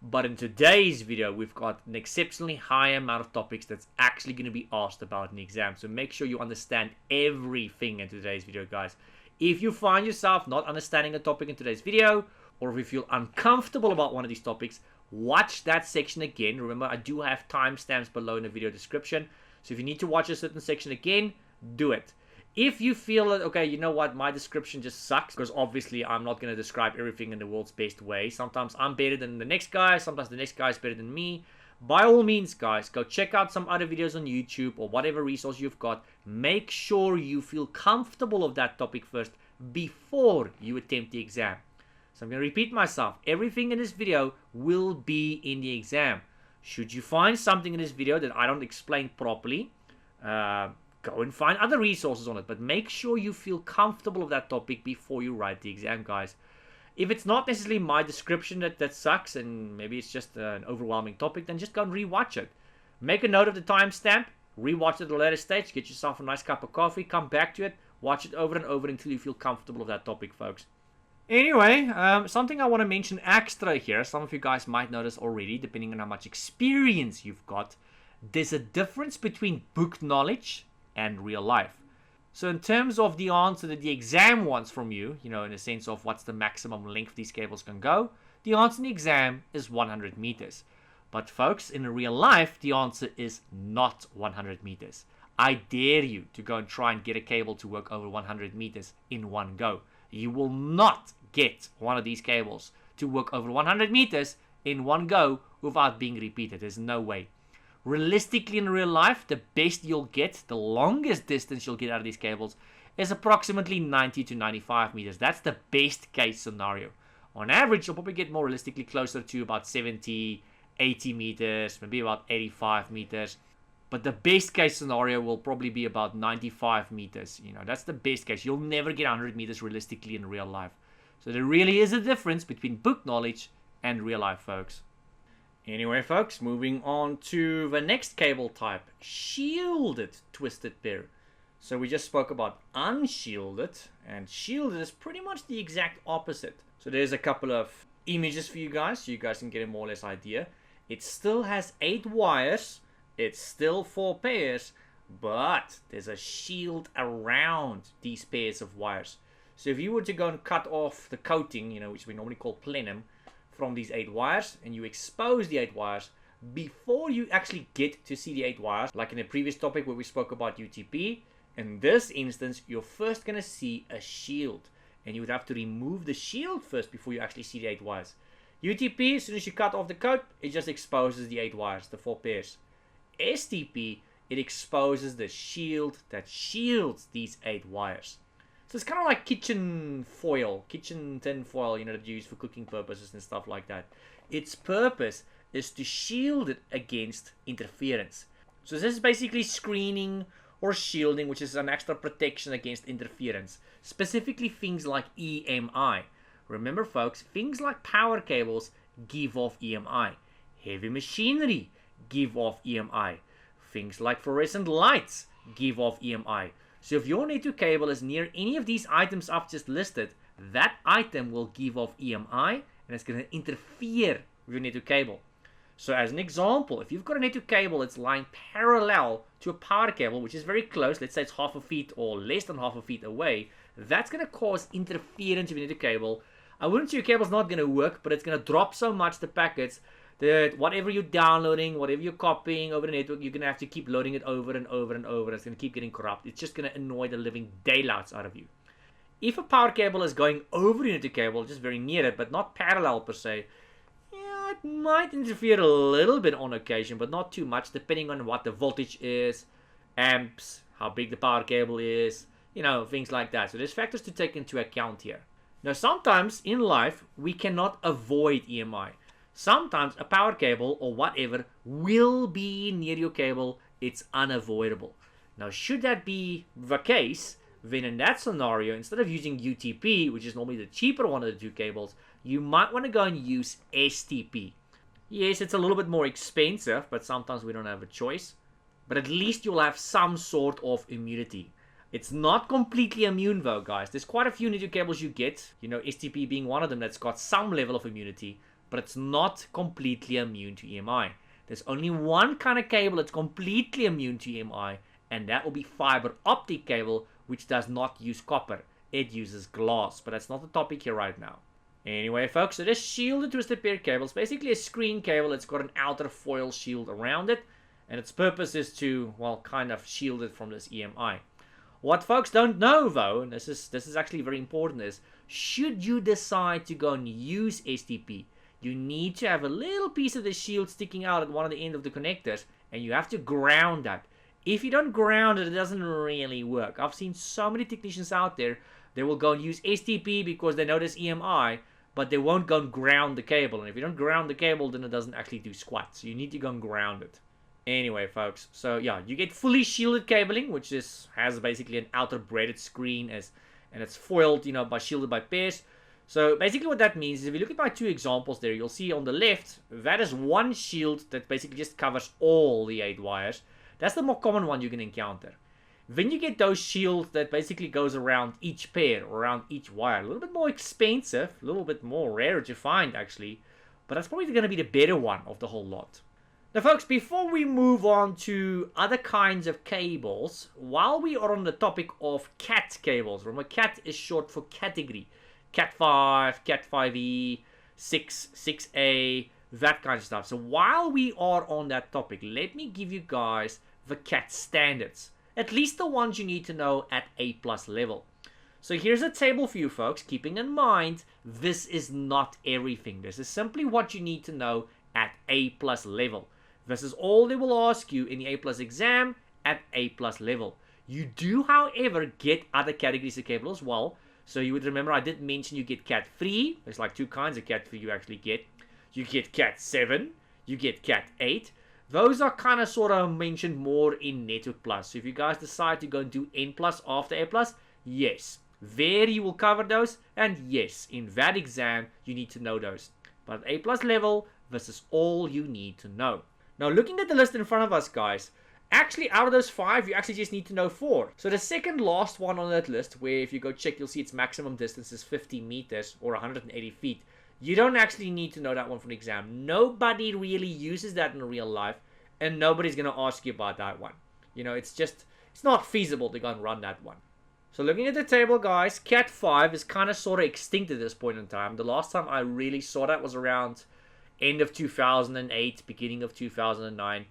But in today's video, we've got an exceptionally high amount of topics that's actually going to be asked about in the exam. So make sure you understand everything in today's video, guys. If you find yourself not understanding a topic in today's video, or if you feel uncomfortable about one of these topics, watch that section again. Remember, I do have timestamps below in the video description. So if you need to watch a certain section again, do it. If you feel that, okay, you know what, my description just sucks, because obviously I'm not going to describe everything in the world's best way. Sometimes I'm better than the next guy, sometimes the next guy is better than me. by all means, guys, go check out some other videos on YouTube or whatever resource you've got. Make sure you feel comfortable of that topic first before you attempt the exam. So I'm going to repeat myself. Everything in this video will be in the exam. Should you find something in this video that I don't explain properly, go and find other resources on it. But make sure you feel comfortable of that topic before you write the exam, guys. If it's not necessarily my description that sucks, and maybe it's just an overwhelming topic, then just go and rewatch it. Make a note of the timestamp, rewatch it at a later stage, get yourself a nice cup of coffee, come back to it, watch it over and over until you feel comfortable with that topic, folks. Anyway, something I want to mention extra here, some of you guys might notice already, depending on how much experience you've got, there's a difference between book knowledge and real life. So in terms of the answer that the exam wants from you, in the sense of what's the maximum length these cables can go, the answer in the exam is 100 meters. But folks, in real life, the answer is not 100 meters. I dare you to go and try and get a cable to work over 100 meters in one go. You will not get one of these cables to work over 100 meters in one go without being repeated. There's no way. Realistically, in real life, the best you'll get, the longest distance you'll get out of these cables, is approximately 90 to 95 meters. That's the best case scenario. On average, you'll probably get more realistically closer to about 70, 80 meters, maybe about 85 meters. But the best case scenario will probably be about 95 meters. That's the best case. You'll never get 100 meters realistically in real life. So there really is a difference between book knowledge and real life, folks. Anyway, folks, moving on to the next cable type, shielded twisted pair. So we just spoke about unshielded, and shielded is pretty much the exact opposite. So there's a couple of images for you guys, so you guys can get a more or less idea. It still has 8 wires, it's still 4 pairs, but there's a shield around these pairs of wires. So if you were to go and cut off the coating, which we normally call plenum, from these 8 wires, and you expose the 8 wires before you actually get to see the 8 wires, like in the previous topic where we spoke about UTP, in this instance you're first going to see a shield, and you would have to remove the shield first before you actually see the 8 wires. UTP, as soon as you cut off the coat, it just exposes the 8 wires, the 4 pairs. STP, it exposes the shield that shields these 8 wires. So it's kind of like kitchen tin foil, that you use for cooking purposes and stuff like that. Its purpose is to shield it against interference. So this is basically screening or shielding, which is an extra protection against interference. Specifically things like EMI. Remember, folks, things like power cables give off EMI. Heavy machinery give off EMI. Things like fluorescent lights give off EMI. So if your network cable is near any of these items I've just listed, that item will give off EMI, and it's going to interfere with your network cable. So as an example, if you've got a network cable that's lying parallel to a power cable, which is very close, let's say it's half a feet or less than half a feet away, that's going to cause interference with your network cable. I wouldn't say your cable's not going to work, but it's going to drop so much the packets that whatever you're downloading, whatever you're copying over the network, you're going to have to keep loading it over and over and over. It's going to keep getting corrupt. It's just going to annoy the living daylights out of you. If a power cable is going over the network cable, just very near it, but not parallel per se, yeah, it might interfere a little bit on occasion, but not too much, depending on what the voltage is, amps, how big the power cable is, things like that. So there's factors to take into account here. Now, sometimes in life, we cannot avoid EMI. Sometimes a power cable or whatever will be near your cable. It's unavoidable. Now, should that be the case, then in that scenario, instead of using UTP, which is normally the cheaper one of the 2 cables, you might want to go and use STP. Yes, it's a little bit more expensive, but sometimes we don't have a choice. But at least you'll have some sort of immunity. It's not completely immune though, guys. There's quite a few network cables you get, STP being one of them that's got some level of immunity, but it's not completely immune to EMI. There's only one kind of cable that's completely immune to EMI, and that will be fiber optic cable, which does not use copper. It uses glass, but that's not the topic here right now. Anyway, folks, so this shielded twisted pair cable is basically a screen cable that's got an outer foil shield around it, and its purpose is to, kind of shield it from this EMI. What folks don't know, though, and this is actually very important, is should you decide to go and use STP, you need to have a little piece of the shield sticking out at one of the end of the connectors, and you have to ground that. If you don't ground it, it doesn't really work. I've seen so many technicians out there, they will go and use STP because they know there's EMI, but they won't go and ground the cable. And if you don't ground the cable, then it doesn't actually do squat. So you need to go and ground it. Anyway, folks, so yeah, you get fully shielded cabling, which has basically an outer braided screen and it's foiled, shielded by pairs. So basically what that means is if you look at my two examples there, you'll see on the left, that is one shield that basically just covers all the 8 wires. That's the more common one you can encounter. Then you get those shields that basically goes around each pair, or around each wire. A little bit more expensive, a little bit more rare to find actually, but that's probably going to be the better one of the whole lot. Now folks, before we move on to other kinds of cables, while we are on the topic of CAT cables, remember CAT is short for category. Cat 5, Cat 5e, 6, 6a, that kind of stuff. So while we are on that topic, let me give you guys the CAT standards. At least the ones you need to know at A+ level. So here's a table for you folks, keeping in mind, this is not everything. This is simply what you need to know at A+ level. This is all they will ask you in the A+ exam at A+ level. You do, however, get other categories of cable as well. So you would remember I did mention you get Cat 3. There's like 2 kinds of Cat 3 you actually get. You get Cat 7. You get Cat 8. Those are kind of sort of mentioned more in Network Plus. So if you guys decide to go and do N+ after A+, yes. There you will cover those. And yes, in that exam, you need to know those. But at A+ level, this is all you need to know. Now looking at the list in front of us, guys, actually, out of those 5, you actually just need to know 4. So the second last one on that list, where if you go check, you'll see its maximum distance is 50 meters or 180 feet. You don't actually need to know that one for the exam. Nobody really uses that in real life, and nobody's going to ask you about that one. It's not feasible to go and run that one. So looking at the table, guys, Cat 5 is kind of sort of extinct at this point in time. The last time I really saw that was around end of 2008, beginning of 2009.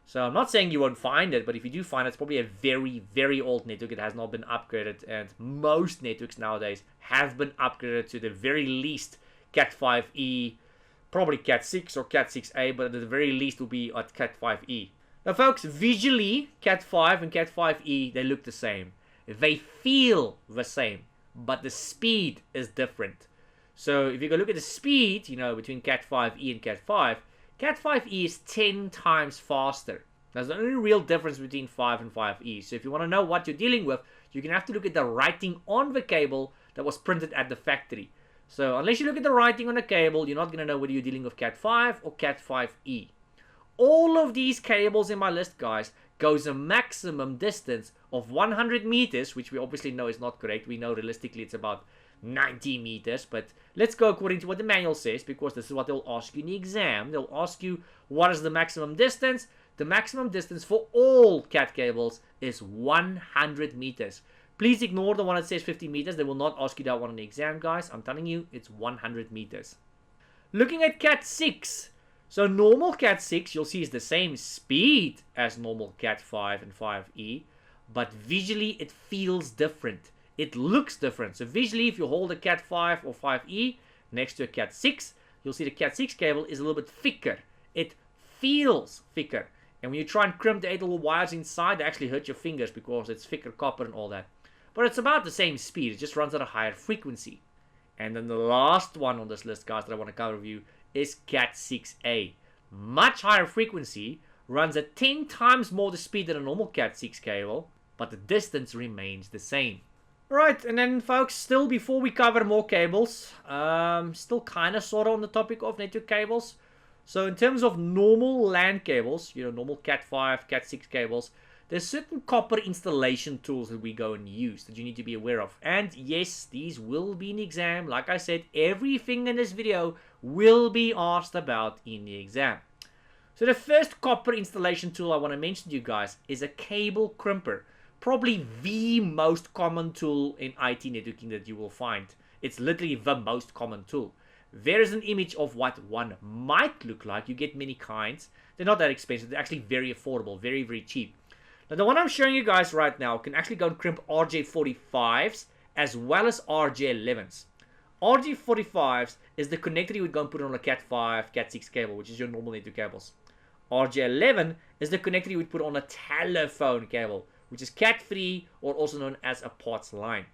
So I'm not saying you won't find it, but if you do find it, it's probably a very, very old network. It has not been upgraded, and most networks nowadays have been upgraded to the very least Cat 5e, probably Cat 6 or Cat 6a, but at the very least will be at Cat 5e. Now folks, visually, Cat 5 and Cat 5e, they look the same. They feel the same, but the speed is different. So if you go look at the speed, between Cat 5e and Cat 5, Cat 5e is 10 times faster. That's the only real difference between 5 and 5e. So if you want to know what you're dealing with, you're going to have to look at the writing on the cable that was printed at the factory. So unless you look at the writing on the cable, you're not going to know whether you're dealing with Cat 5 or Cat 5e. All of these cables in my list, guys, goes a maximum distance of 100 meters, which we obviously know is not correct. We know realistically it's about 90 meters, but let's go according to what the manual says, because this is what they'll ask you in the exam. They'll ask you what is the maximum distance. The maximum distance for all Cat cables is 100 meters. Please ignore the one that says 50 meters. They will not ask you that one in the exam, guys. I'm telling you, it's 100 meters. Looking at Cat 6. So normal Cat 6, you'll see is the same speed as normal Cat 5 and 5e, but visually it feels different. It looks different. So visually, if you hold a Cat 5 or 5e next to a Cat 6, you'll see the Cat 6 cable is a little bit thicker. It feels thicker. And when you try and crimp the 8 little wires inside, they actually hurt your fingers because it's thicker copper and all that. But it's about the same speed. It just runs at a higher frequency. And then the last one on this list, guys, that I want to cover with you is Cat 6a. Much higher frequency, runs at 10 times more the speed than a normal Cat 6 cable, but the distance remains the same. Right, and then folks, still before we cover more cables, still kind of sort of on the topic of network cables. So in terms of normal LAN cables, normal Cat 5, Cat 6 cables, there's certain copper installation tools that we go and use that you need to be aware of. And yes, these will be in the exam. Like I said, everything in this video will be asked about in the exam. So the first copper installation tool I want to mention to you guys is a cable crimper. Probably the most common tool in IT networking that you will find. It's literally the most common tool. There is an image of what one might look like. You get many kinds. They're not that expensive. They're actually very affordable, very, very cheap. Now, the one I'm showing you guys right now can actually go and crimp RJ45s as well as RJ11s. RJ45s is the connector you would go and put on a Cat5, Cat6 cable, which is your normal network cables. RJ11 is the connector you would put on a telephone cable, which is Cat3 or also known as a POTS line.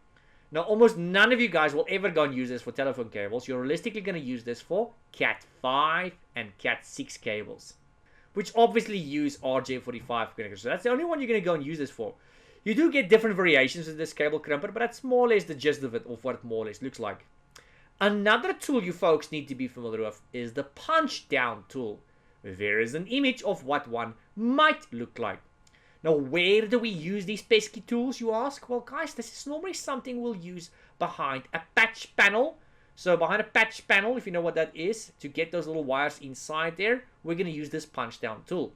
Now, almost none of you guys will ever go and use this for telephone cables. You're realistically going to use this for Cat5 and Cat6 cables, which obviously use RJ45 connectors. So that's the only one you're going to go and use this for. You do get different variations with this cable crimper, but that's more or less the gist of it, or what it more or less looks like. Another tool you folks need to be familiar with is the punch down tool. There is an image of what one might look like. Now, where do we use these pesky tools, you ask? Well, guys, this is normally something we'll use behind a patch panel. So behind a patch panel, if you know what that is, to get those little wires inside there, we're going to use this punch down tool.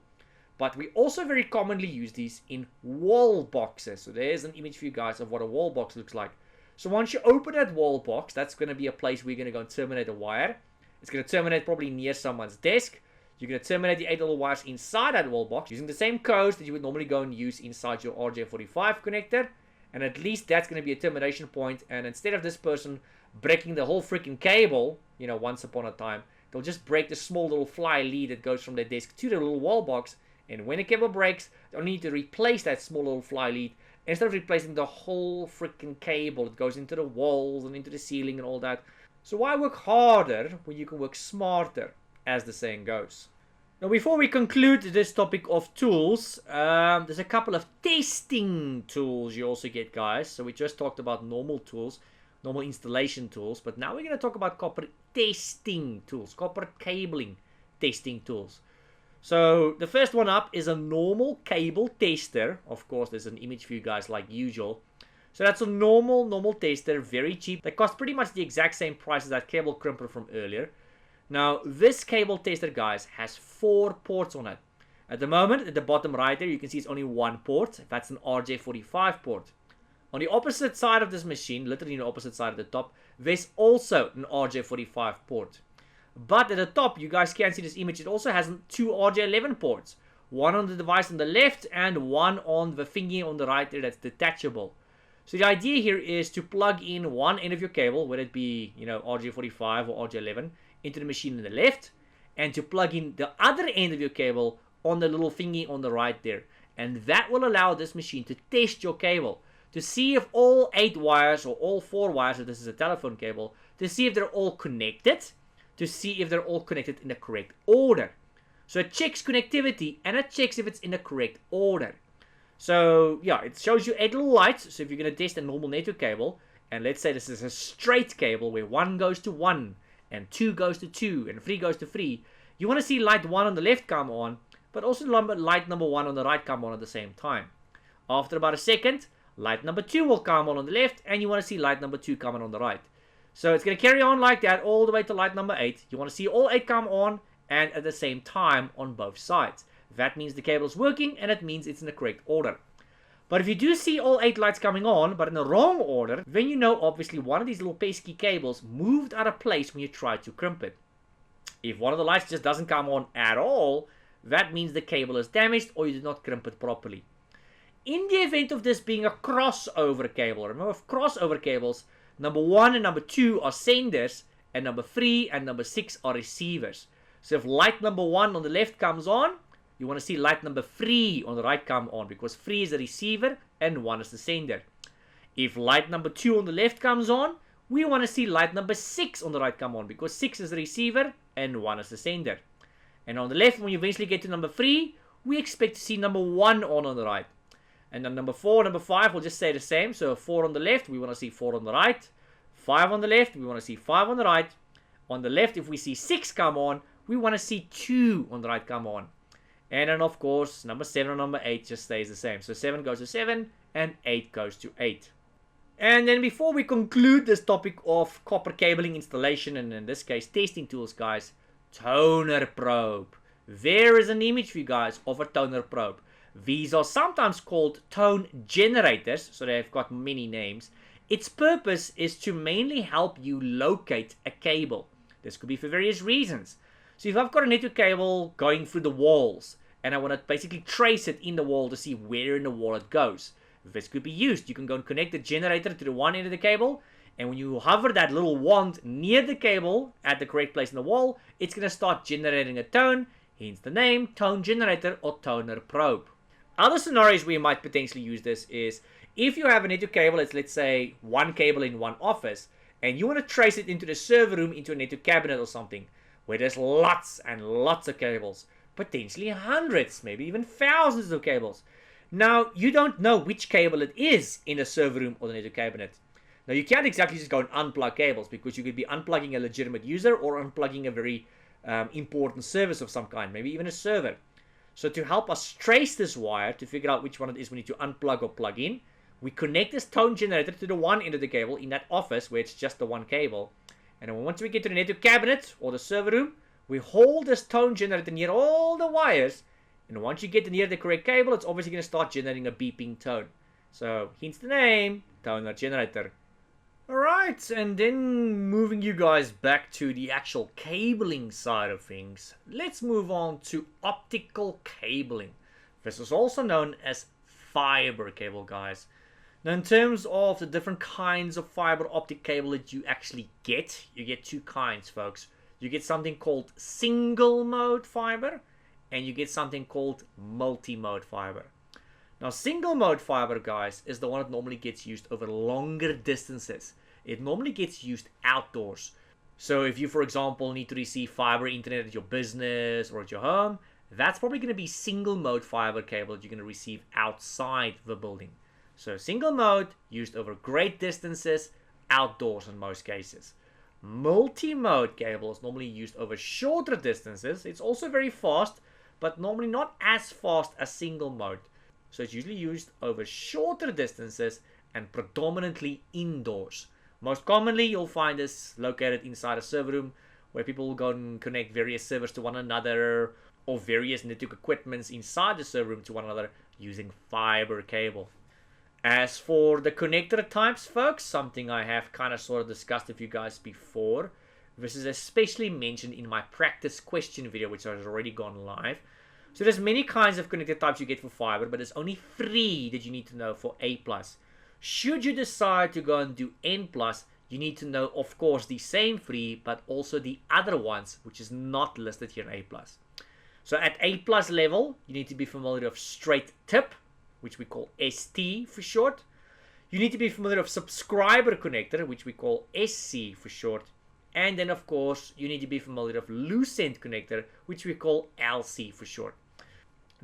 But we also very commonly use these in wall boxes. So there's an image for you guys of what a wall box looks like. So once you open that wall box, that's going to be a place where you're going to go and terminate a wire. It's going to terminate probably near someone's desk. You're going to terminate the 8 little wires inside that wall box using the same codes that you would normally go and use inside your RJ45 connector. And at least that's going to be a termination point. And instead of this person breaking the whole freaking cable, you know, once upon a time, they'll just break the small little fly lead that goes from their desk to the little wall box. And when a cable breaks, they only need to replace that small little fly lead instead of replacing the whole freaking cable that goes into the walls and into the ceiling and all that. So why work harder when you can work smarter, as the saying goes? Now, before we conclude this topic of tools, there's a couple of testing tools you also get, guys. So we just talked about normal tools, normal installation tools, but now we're going to talk about copper testing tools, copper cabling testing tools. So the first one up is a normal cable tester. Of course, there's an image for you guys like usual. So that's a normal tester, very cheap. They cost pretty much the exact same price as that cable crimper from earlier. Now, this cable tester, guys, has 4 ports on it. At the moment, at the bottom right there, you can see it's only 1 port. That's an RJ45 port. On the opposite side of this machine, literally on the opposite side of the top, there's also an RJ45 port. But at the top, you guys can see this image, it also has 2 RJ11 ports. One on the device on the left and one on the thingy on the right there that's detachable. So the idea here is to plug in one end of your cable, whether it be, you know, RJ45 or RJ11, into the machine on the left, and to plug in the other end of your cable on the little thingy on the right there. And that will allow this machine to test your cable, to see if all 8 wires or all 4 wires, if this is a telephone cable, to see if they're all connected, to see if they're all connected in the correct order. So it checks connectivity and it checks if it's in the correct order. So yeah, it shows you 8 little lights. So if you're going to test a normal network cable, and let's say this is a straight cable where 1 goes to 1 and 2 goes to 2 and 3 goes to 3, you want to see light 1 on the left come on, but also light number 1 on the right come on at the same time. After about a second, light number 2 will come on the left, and you want to see light number 2 coming on the right. So it's going to carry on like that all the way to light number 8. You want to see all 8 come on and at the same time on both sides. That means the cable is working, and it means it's in the correct order. But if you do see all 8 lights coming on, but in the wrong order, then you know obviously one of these little pesky cables moved out of place when you try to crimp it. If one of the lights just doesn't come on at all, that means the cable is damaged or you did not crimp it properly. In the event of this being a crossover cable, remember with crossover cables, number 1 and number 2 are senders, and number 3 and number 6 are receivers. So if light number 1 on the left comes on, you want to see light number 3 on the right come on, because 3 is the receiver and 1 is the sender. If light number 2 on the left comes on, we want to see light number 6 on the right come on, because 6 is the receiver and 1 is the sender. And on the left, when you eventually get to number 3, we expect to see number 1 on the right. And then number 4, number 5 will just stay the same. So 4 on the left, we want to see 4 on the right. 5 on the left, we want to see 5 on the right. On the left, if we see 6 come on, we want to see 2 on the right come on. And then, of course, number 7 and number 8 just stays the same. So 7 goes to 7 and 8 goes to 8. And then before we conclude this topic of copper cabling installation, and in this case testing tools, guys, toner probe. There is an image for you guys of a toner probe. These are sometimes called tone generators, so they've got many names. Its purpose is to mainly help you locate a cable. This could be for various reasons. So if I've got a network cable going through the walls, and I want to basically trace it in the wall to see where in the wall it goes, this could be used. You can go and connect the generator to the one end of the cable, And when you hover that little wand near the cable at the correct place in the wall, it's going to start generating a tone, hence the name tone generator or toner probe. Other scenarios where you might potentially use this is if you have a network cable, it's let's say one cable in one office, and you want to trace it into the server room, into a network cabinet or something, where there's lots and lots of cables, potentially hundreds, maybe even thousands of cables. Now, you don't know which cable it is in the server room or the network cabinet. Now, you can't exactly just go and unplug cables because you could be unplugging a legitimate user or unplugging a very important service of some kind, maybe even a server. So to help us trace this wire, to figure out which one it is we need to unplug or plug in, we connect this tone generator to the one end of the cable in that office where it's just the one cable. And then once we get to the network cabinet or the server room, we hold this tone generator near all the wires. And once you get near the correct cable, it's obviously going to start generating a beeping tone. So hence the name, toner generator. Alright, and then moving you guys back to the actual cabling side of things, let's move on to optical cabling. This is also known as fiber cable, guys. Now, in terms of the different kinds of fiber optic cable that you actually get, you get two kinds, folks. You get something called single mode fiber, and you get something called multi-mode fiber. Now, single mode fiber, guys, is the one that normally gets used over longer distances. It normally gets used outdoors. So if you, for example, need to receive fiber internet at your business or at your home, that's probably going to be single mode fiber cable that you're going to receive outside the building. So single mode, used over great distances, outdoors in most cases. Multi-mode cable is normally used over shorter distances. It's also very fast, but normally not as fast as single mode. So it's usually used over shorter distances and predominantly indoors. Most commonly, you'll find this located inside a server room where people will go and connect various servers to one another or various network equipments inside the server room to one another using fiber cable. As for the connector types, folks, something I have kind of sort of discussed with you guys before. This is especially mentioned in my practice question video, which has already gone live. So there's many kinds of connector types you get for fiber, but there's only 3 that you need to know for A+. Should you decide to go and do N+, you need to know, of course, the same 3, but also the other ones, which is not listed here in A+. So at A+ level, you need to be familiar with straight tip, which we call ST for short. You need to be familiar with subscriber connector, which we call SC for short. And then, of course, you need to be familiar with loose end connector, which we call LC for short.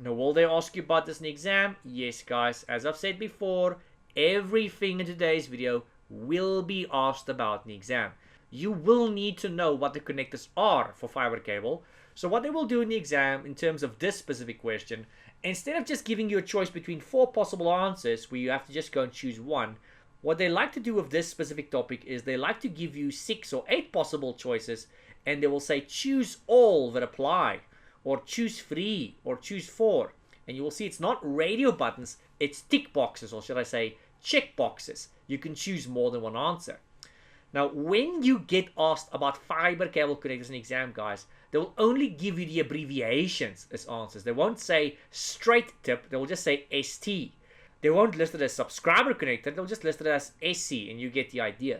Now, will they ask you about this in the exam? Yes, guys. As I've said before, everything in today's video will be asked about in the exam. You will need to know what the connectors are for fiber cable. So what they will do in the exam in terms of this specific question, instead of just giving you a choice between 4 possible answers where you have to just go and choose one, what they like to do with this specific topic is they like to give you 6 or 8 possible choices, and they will say choose all that apply, or choose 3, or choose 4. And you will see it's not radio buttons, it's tick boxes, or should I say check boxes. You can choose more than one answer. Now, when you get asked about fiber cable connectors in the exam, guys, they will only give you the abbreviations as answers. They won't say straight tip, they will just say ST. They won't list it as subscriber connector, they'll just list it as SC, and you get the idea.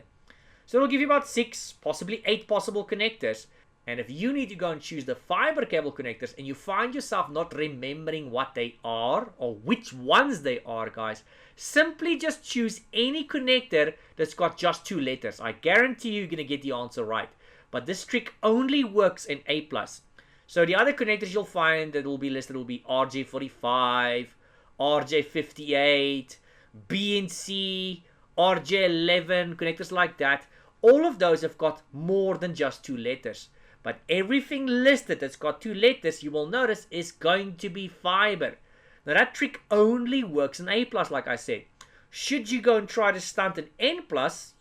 So it'll give you about 6, possibly 8 possible connectors. And if you need to go and choose the fiber cable connectors and you find yourself not remembering what they are or which ones they are, guys, simply just choose any connector that's got just 2 letters. I guarantee you're going to get the answer right. But this trick only works in A+. So the other connectors you'll find that will be listed will be RJ45, RJ58, BNC, RJ11, connectors like that. All of those have got more than just 2 letters. But everything listed that's got 2 letters, you will notice, is going to be fiber. Now that trick only works in A+, like I said. Should you go and try to stunt an N+,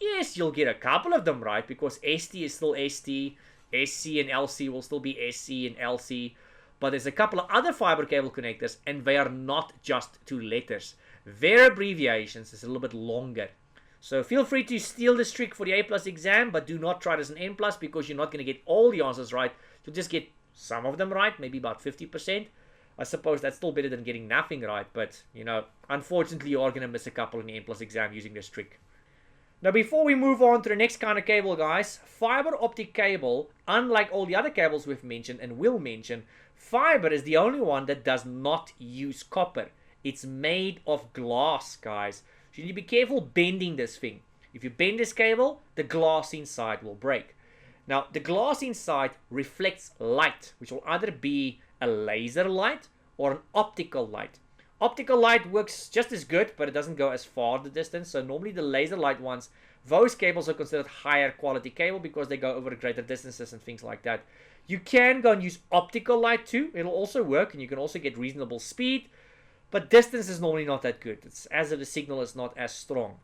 yes, you'll get a couple of them right, because ST is still ST, SC and LC will still be SC and LC. But there's a couple of other fiber cable connectors, and they are not just 2 letters. Their abbreviations is a little bit longer. So feel free to steal this trick for the A+ exam, but do not try it as an N+, because you're not going to get all the answers right. You'll just get some of them right, maybe about 50%. I suppose that's still better than getting nothing right, but, you know, unfortunately you are going to miss a couple in the N+ exam using this trick. Now, before we move on to the next kind of cable, guys, fiber optic cable, unlike all the other cables we've mentioned and will mention, fiber is the only one that does not use copper. It's made of glass, guys. So you need to be careful bending this thing. If you bend this cable, the glass inside will break. Now, the glass inside reflects light, which will either be a laser light or an optical light. Optical light works just as good, but it doesn't go as far the distance. So normally the laser light ones, those cables are considered higher quality cable because they go over greater distances and things like that. You can go and use optical light too. It'll also work, and you can also get reasonable speed, but distance is normally not that good. It's as if the signal is not as strong.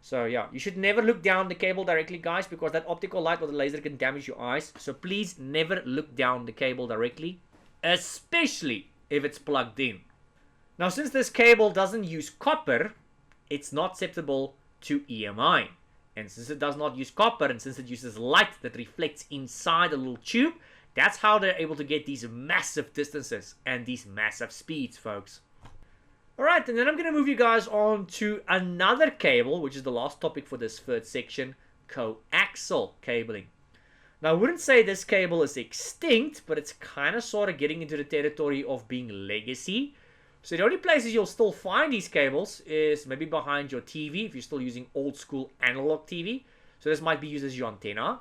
So yeah, you should never look down the cable directly, guys, because that optical light or the laser can damage your eyes. So please never look down the cable directly, especially if it's plugged in. Now, since this cable doesn't use copper, it's not susceptible to EMI. And since it does not use copper, and since it uses light that reflects inside a little tube, that's how they're able to get these massive distances and these massive speeds, folks. Alright, and then I'm going to move you guys on to another cable, which is the last topic for this third section, coaxial cabling. Now, I wouldn't say this cable is extinct, but it's kind of sort of getting into the territory of being legacy. So the only places you'll still find these cables is maybe behind your TV if you're still using old school analog TV. So this might be used as your antenna.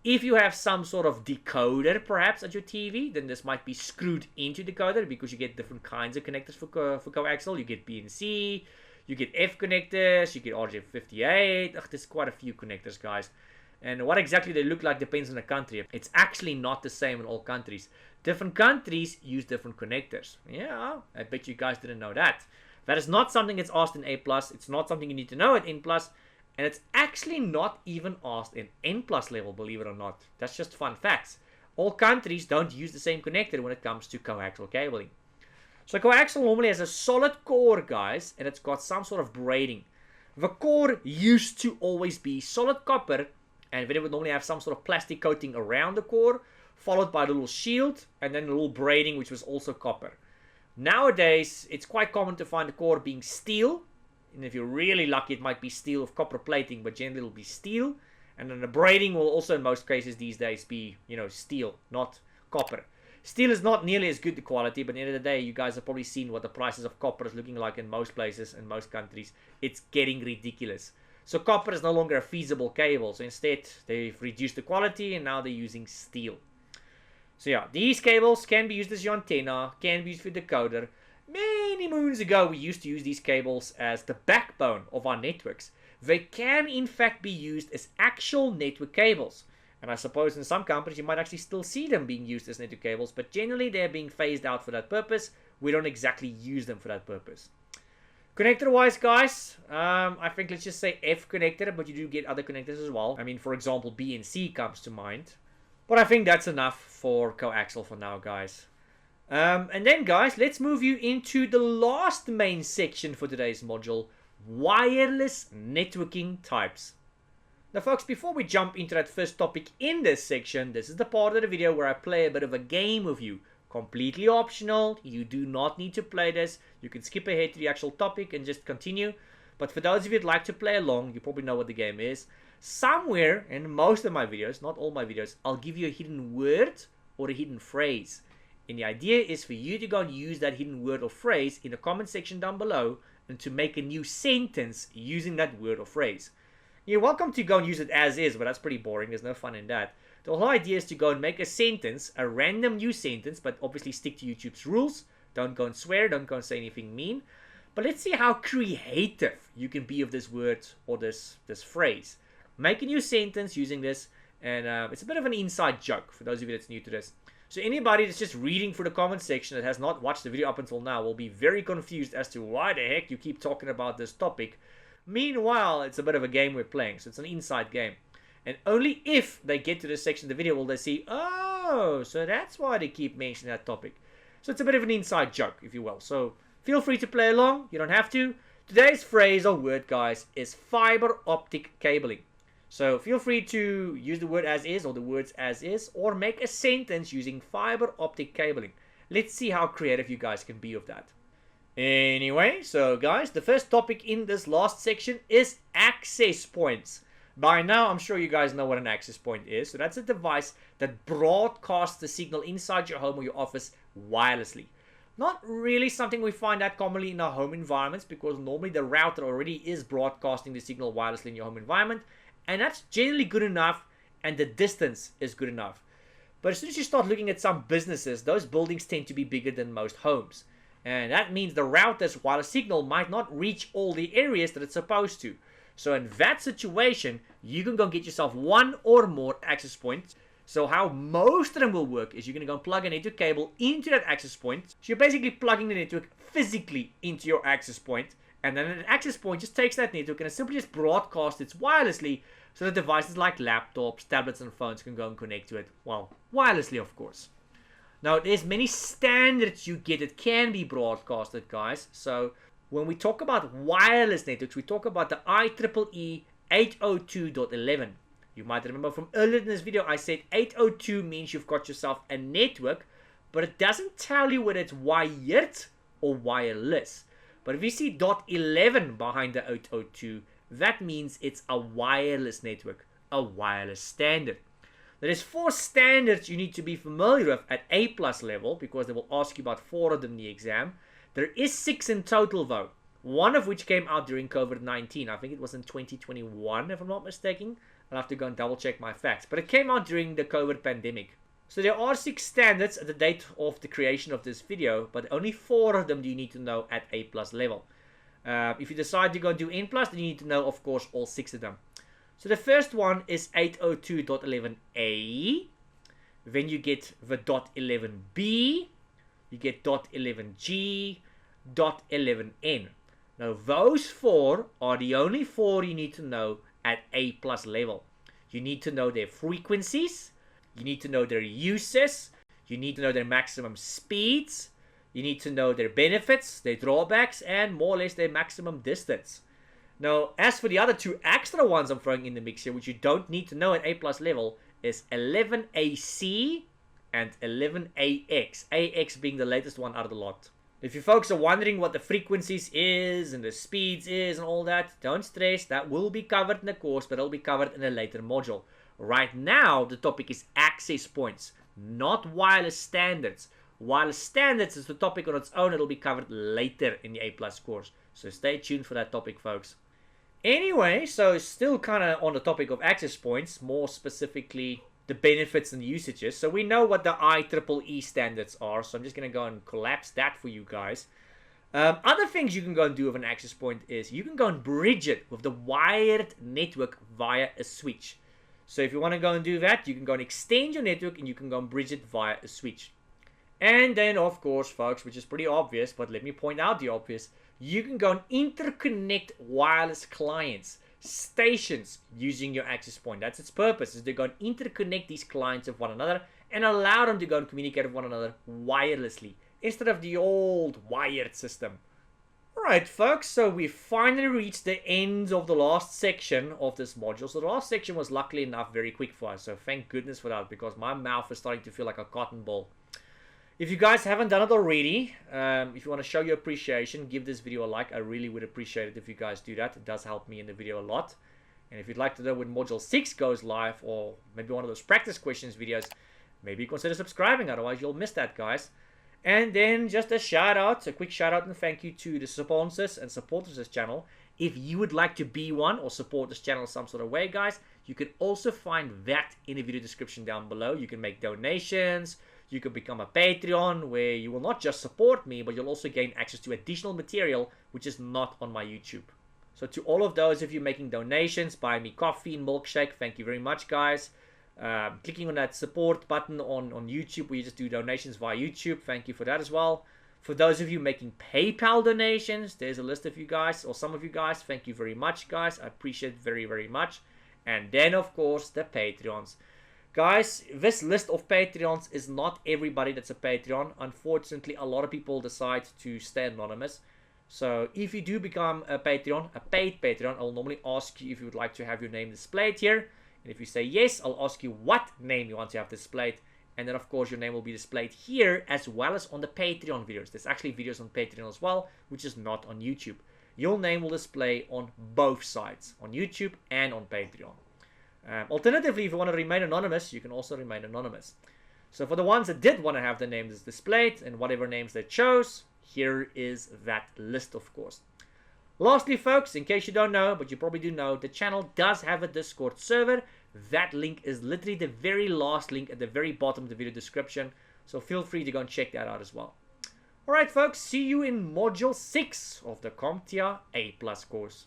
If you have some sort of decoder perhaps at your TV, then this might be screwed into the decoder because you get different kinds of connectors for coaxial. You get BNC, you get F connectors, you get RJ58. There's quite a few connectors, guys. And what exactly they look like depends on the country. It's actually not the same in all countries. Different countries use different connectors. Yeah, I bet you guys didn't know that. That is not something that's asked in A+. It's not something you need to know at N+. And it's actually not even asked in N+ level, believe it or not. That's just fun facts. All countries don't use the same connector when it comes to coaxial cabling. So coaxial normally has a solid core, guys, and it's got some sort of braiding. The core used to always be solid copper, and then it would normally have some sort of plastic coating around the core, followed by a little shield, and then a little braiding, which was also copper. Nowadays, it's quite common to find the core being steel, and if you're really lucky, it might be steel with copper plating, but generally it'll be steel. And then the braiding will also, in most cases these days, be, steel, not copper. Steel is not nearly as good the quality, but at the end of the day, you guys have probably seen what the prices of copper is looking like in most places, in most countries. It's getting ridiculous. So copper is no longer a feasible cable. So instead, they've reduced the quality, and now they're using steel. So yeah, these cables can be used as your antenna, can be used for decoder. Many moons ago, we used to use these cables as the backbone of our networks. They can, in fact, be used as actual network cables. And I suppose in some companies, you might actually still see them being used as network cables, but generally, they're being phased out for that purpose. We don't exactly use them for that purpose. Connector-wise, guys, I think let's just say F connector, but you do get other connectors as well. I mean, for example, B and C comes to mind. But I think that's enough for coaxial for now, guys. And then, guys, let's move you into the last main section for today's module, wireless networking types. Now, folks, before we jump into that first topic in this section, this is the part of the video where I play a bit of a game with you. Completely optional. You do not need to play this. You can skip ahead to the actual topic and just continue. But for those of you who'd like to play along, you probably know what the game is. Somewhere in most of my videos, not all my videos, I'll give you a hidden word or a hidden phrase. And the idea is for you to go and use that hidden word or phrase in the comment section down below and to make a new sentence using that word or phrase. You're welcome to go and use it as is, but that's pretty boring. There's no fun in that. The whole idea is to go and make a sentence, a random new sentence, but obviously stick to YouTube's rules. Don't go and swear, don't go and say anything mean. But let's see how creative you can be with this word or this phrase. Make a new sentence using this, and it's a bit of an inside joke for those of you that's new to this. So anybody that's just reading through the comment section that has not watched the video up until now will be very confused as to why the heck you keep talking about this topic. Meanwhile, it's a bit of a game we're playing, so it's an inside game. And only if they get to this section of the video will they see, oh, so that's why they keep mentioning that topic. So it's a bit of an inside joke, if you will. So feel free to play along. You don't have to. Today's phrase or word, guys, is fiber optic cabling. So feel free to use the word as is or the words as is, or make a sentence using fiber optic cabling. Let's see how creative you guys can be with that. Anyway, so guys, the first topic in this last section is access points. By now, I'm sure you guys know what an access point is. So that's a device that broadcasts the signal inside your home or your office wirelessly. Not really something we find that commonly in our home environments, because normally the router already is broadcasting the signal wirelessly in your home environment, and that's generally good enough, and the distance is good enough. But as soon as you start looking at some businesses, those buildings tend to be bigger than most homes. And that means the router's wireless signal might not reach all the areas that it's supposed to. So in that situation, you can go get yourself one or more access points. So how most of them will work is you're going to go and plug a network cable into that access point. So you're basically plugging the network physically into your access point. And then an access point just takes that network and it simply just broadcasts it wirelessly, so that devices like laptops, tablets and phones can go and connect to it. Well, wirelessly of course. Now, there's many standards you get that can be broadcasted, guys. So, when we talk about wireless networks, we talk about the IEEE 802.11. You might remember from earlier in this video, I said 802 means you've got yourself a network, but it doesn't tell you whether it's wired or wireless. But if you see .11 behind the 802, that means it's a wireless network, a wireless standard. There's 4 standards you need to be familiar with at A+ level, because they will ask you about 4 of them in the exam. There is 6 in total though, one of which came out during COVID-19. I think it was in 2021 if I'm not mistaken. I'll have to go and double check my facts, but it came out during the COVID pandemic. So there are 6 standards at the date of the creation of this video, but only 4 of them do you need to know at A+ level. If you decide to go and do N+, then you need to know, of course, all 6 of them. So the first one is 802.11a, then you get the .11b, you get .11g, .11n. Now those 4 are the only 4 you need to know at A+ level. You need to know their frequencies, you need to know their uses, you need to know their maximum speeds, you need to know their benefits, their drawbacks, and more or less their maximum distance. Now, as for the other 2 extra ones I'm throwing in the mix here, which you don't need to know at A+ level, is 11AC and 11AX. AX being the latest one out of the lot. If you folks are wondering what the frequencies is and the speeds is and all that, don't stress, that will be covered in the course, but it'll be covered in a later module. Right now, the topic is access points, not wireless standards. Wireless standards is the topic on its own. It'll be covered later in the A+ course. So stay tuned for that topic, folks. Anyway, so still kind of on the topic of access points, more specifically the benefits and usages. So we know what the IEEE standards are, so I'm just going to go and collapse that for you guys. Other things you can go and do with an access point is you can go and bridge it with the wired network via a switch. So if you want to go and do that, you can go and extend your network and you can go and bridge it via a switch. And then, of course, folks, which is pretty obvious, but let me point out the obvious, you can go and interconnect wireless clients, stations, using your access point. That's its purpose, is to go and interconnect these clients with one another and allow them to go and communicate with one another wirelessly, instead of the old wired system. Alright, folks, so we finally reached the end of the last section of this module. So the last section was luckily enough very quick for us, so thank goodness for that, because my mouth is starting to feel like a cotton ball. If you guys haven't done it already, if you want to show your appreciation, give this video a like. I really would appreciate it if you guys do that. It does help me in the video a lot. And if you'd like to know when Module 6 goes live, or maybe one of those practice questions videos, maybe consider subscribing, otherwise you'll miss that, guys. And then just a shout out, a quick shout out and thank you to the sponsors and supporters of this channel. If you would like to be one or support this channel some sort of way, guys, you can also find that in the video description down below. You can make donations. You can become a Patreon, where you will not just support me, but you'll also gain access to additional material which is not on my YouTube. So to all of those of you making donations, buy me coffee and milkshake, thank you very much, guys. Clicking on that support button on YouTube, where you just do donations via YouTube, thank you for that as well. For those of you making PayPal donations, there's a list of you guys, or some of you guys, thank you very much, guys. I appreciate it very, very much. And then, of course, the Patreons. Guys, this list of Patreons is not everybody that's a Patreon. Unfortunately, a lot of people decide to stay anonymous. So if you do become a Patreon, a paid Patreon, I'll normally ask you if you would like to have your name displayed here. And if you say yes, I'll ask you what name you want to have displayed. And then, of course, your name will be displayed here as well as on the Patreon videos. There's actually videos on Patreon as well, which is not on YouTube. Your name will display on both sides, on YouTube and on Patreon. Alternatively, if you want to remain anonymous, you can also remain anonymous. So for the ones that did want to have their names displayed and whatever names they chose, here is that list, of course. Lastly, folks, in case you don't know, but you probably do know, the channel does have a Discord server. That link is literally the very last link at the very bottom of the video description. So feel free to go and check that out as well. Alright, folks, see you in Module 6 of the CompTIA A+ course.